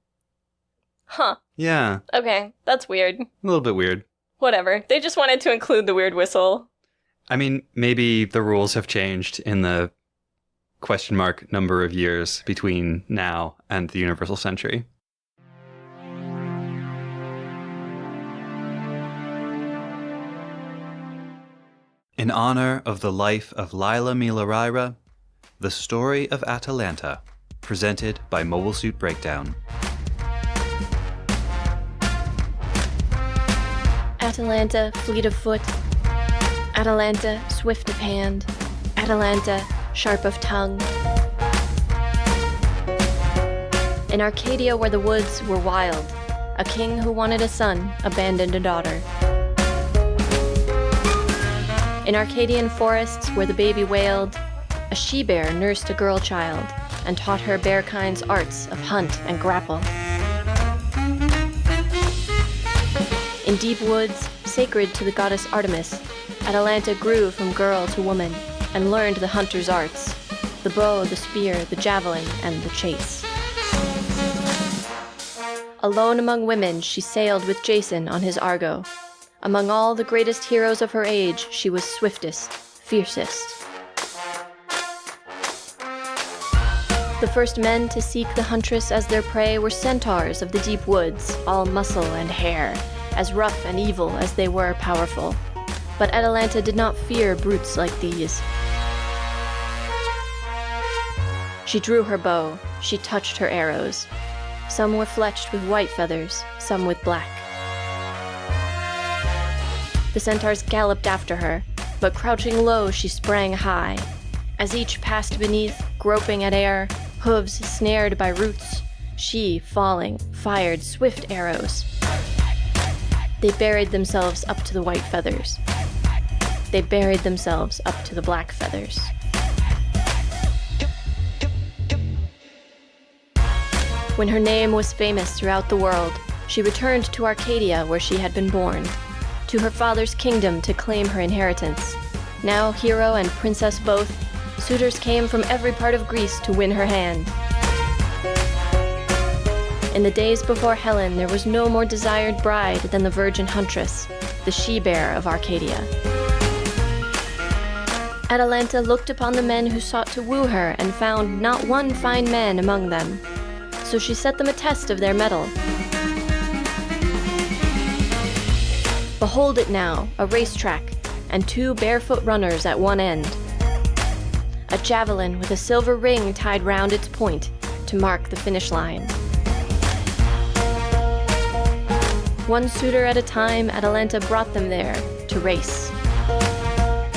Huh. Yeah. Okay, that's weird. A little bit weird. Whatever. They just wanted to include the weird whistle. I mean, maybe the rules have changed in the question mark number of years between now and the Universal Century. In honor of the life of Lila Milarira, the story of Atalanta, presented by Mobile Suit Breakdown. Atalanta, fleet of foot. Atalanta, swift of hand. Atalanta, sharp of tongue. In Arcadia where the woods were wild, a king who wanted a son abandoned a daughter. In Arcadian forests where the baby wailed, a she-bear nursed a girl child and taught her bear-kind's arts of hunt and grapple. In deep woods, sacred to the goddess Artemis, Atalanta grew from girl to woman and learned the hunter's arts, the bow, the spear, the javelin, and the chase. Alone among women, she sailed with Jason on his Argo. Among all the greatest heroes of her age, she was swiftest, fiercest. The first men to seek the huntress as their prey were centaurs of the deep woods, all muscle and hair, as rough and evil as they were powerful. But Atalanta did not fear brutes like these. She drew her bow, she touched her arrows. Some were fletched with white feathers, some with black. The centaurs galloped after her, but crouching low she sprang high. As each passed beneath, groping at air, hooves snared by roots, she, falling, fired swift arrows. They buried themselves up to the white feathers. They buried themselves up to the black feathers. When her name was famous throughout the world, she returned to Arcadia where she had been born, to her father's kingdom to claim her inheritance. Now hero and princess both, suitors came from every part of Greece to win her hand. In the days before Helen, there was no more desired bride than the virgin huntress, the she-bear of Arcadia. Atalanta looked upon the men who sought to woo her and found not one fine man among them. So she set them a test of their mettle. Behold it now, a racetrack, and 2 barefoot runners at one end. A javelin with a silver ring tied round its point to mark the finish line. One suitor at a time, Atalanta brought them there to race.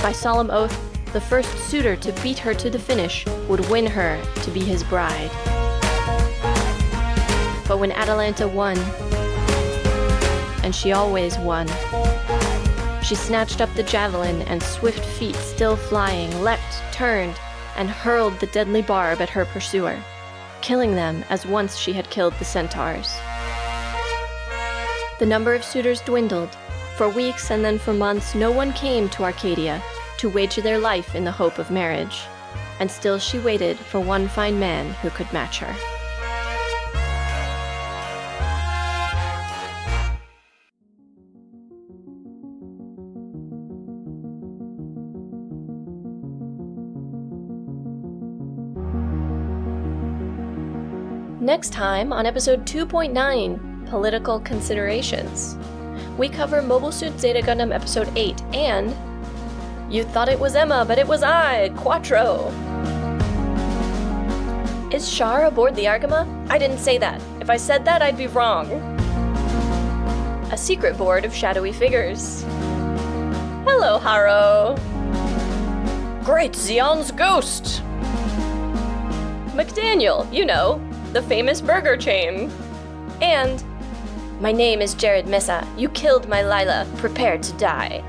By solemn oath, the first suitor to beat her to the finish would win her to be his bride. But when Atalanta won, and she always won, she snatched up the javelin and swift feet still flying, leapt, turned, and hurled the deadly barb at her pursuer, killing them as once she had killed the centaurs. The number of suitors dwindled. For weeks and then for months, no one came to Arcadia to wager their life in the hope of marriage, and still she waited for one fine man who could match her. Next time on episode 2.9, Political Considerations, we cover Mobile Suit Zeta Gundam episode 8 and You Thought It Was Emma, But It Was I, Quattro. Is Char aboard the Argama? I didn't say that. If I said that, I'd be wrong. A secret board of shadowy figures. Hello, Haro. Great Zeon's ghost. McDaniel, you know, the famous burger chain. And my name is Jared Mesa. You killed my Lila. Prepare to die.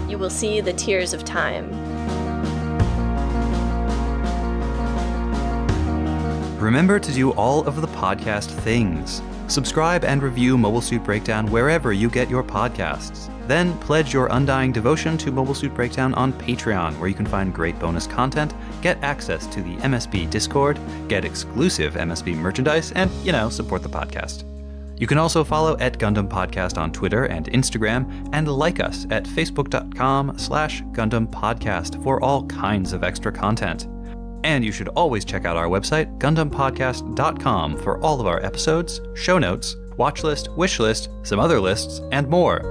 You will see the tears of time. Remember to do all of the podcast things. Subscribe and review Mobile Suit Breakdown wherever you get your podcasts. Then pledge your undying devotion to Mobile Suit Breakdown on Patreon, where you can find great bonus content, get access to the MSB Discord, get exclusive MSB merchandise, and, support the podcast. You can also follow @Gundam Podcast on Twitter and Instagram, and like us at facebook.com/Gundam Podcast for all kinds of extra content. And you should always check out our website, GundamPodcast.com, for all of our episodes, show notes, watch list, wish list, some other lists, and more.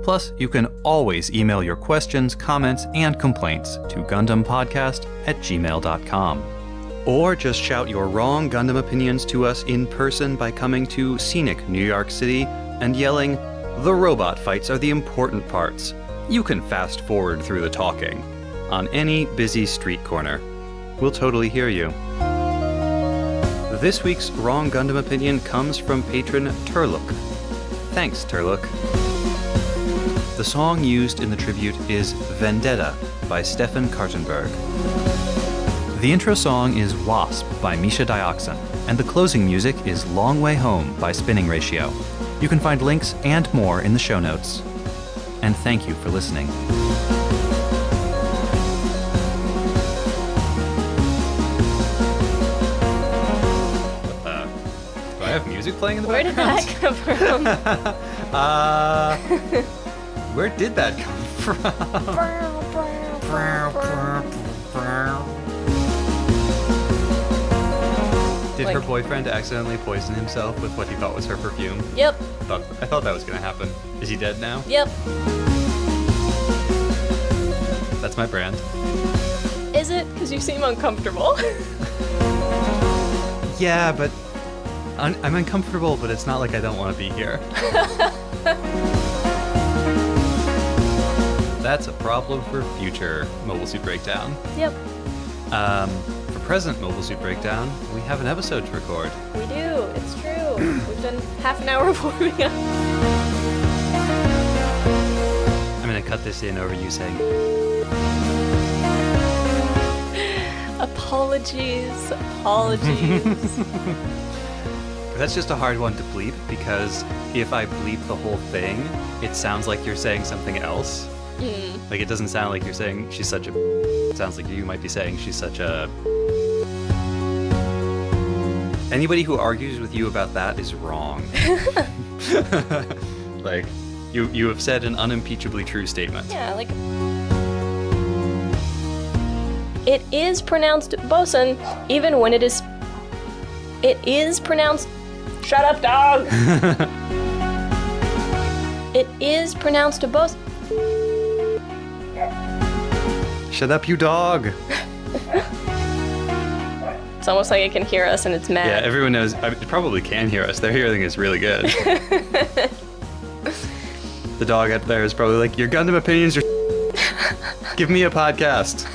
Plus, you can always email your questions, comments, and complaints to GundamPodcast@gmail.com. Or just shout your wrong Gundam opinions to us in person by coming to scenic New York City and yelling, "The robot fights are the important parts." You can fast forward through the talking on any busy street corner. We'll totally hear you. This week's wrong Gundam opinion comes from patron Turlook. Thanks, Turlook. The song used in the tribute is Vendetta by Stefan Kartenberg. The intro song is Wasp by Misha Dioxin, and the closing music is Long Way Home by Spinning Ratio. You can find links and more in the show notes. And thank you for listening. Do I have music playing in the background? Where did that come from? Where did that come from? Did her boyfriend accidentally poison himself with what he thought was her perfume? Yep. I thought that was gonna happen. Is he dead now? Yep. That's my brand. Is it? Because you seem uncomfortable. Yeah, but I'm uncomfortable, but it's not like I don't want to be here. That's a problem for future Mobile Suit Breakdown. Yep. For present Mobile Suit Breakdown, we have an episode to record. We do. It's true. We've done half an hour before we got... I'm going to cut this in over you saying... Apologies. That's just a hard one to bleep, because if I bleep the whole thing, it sounds like you're saying something else. Like, it doesn't sound like you're saying she's such a... It sounds like you might be saying she's such a... Anybody who argues with you about that is wrong. Like, you have said an unimpeachably true statement. Yeah, like... It is pronounced bosun, even when it is... It is pronounced... Shut up, dog! It is pronounced a bos. Shut up, you dog! It's almost like it can hear us and it's mad. Yeah, everyone knows. It probably can hear us. Their hearing is really good. The dog out there is probably like, your Gundam opinions are. Give me a podcast.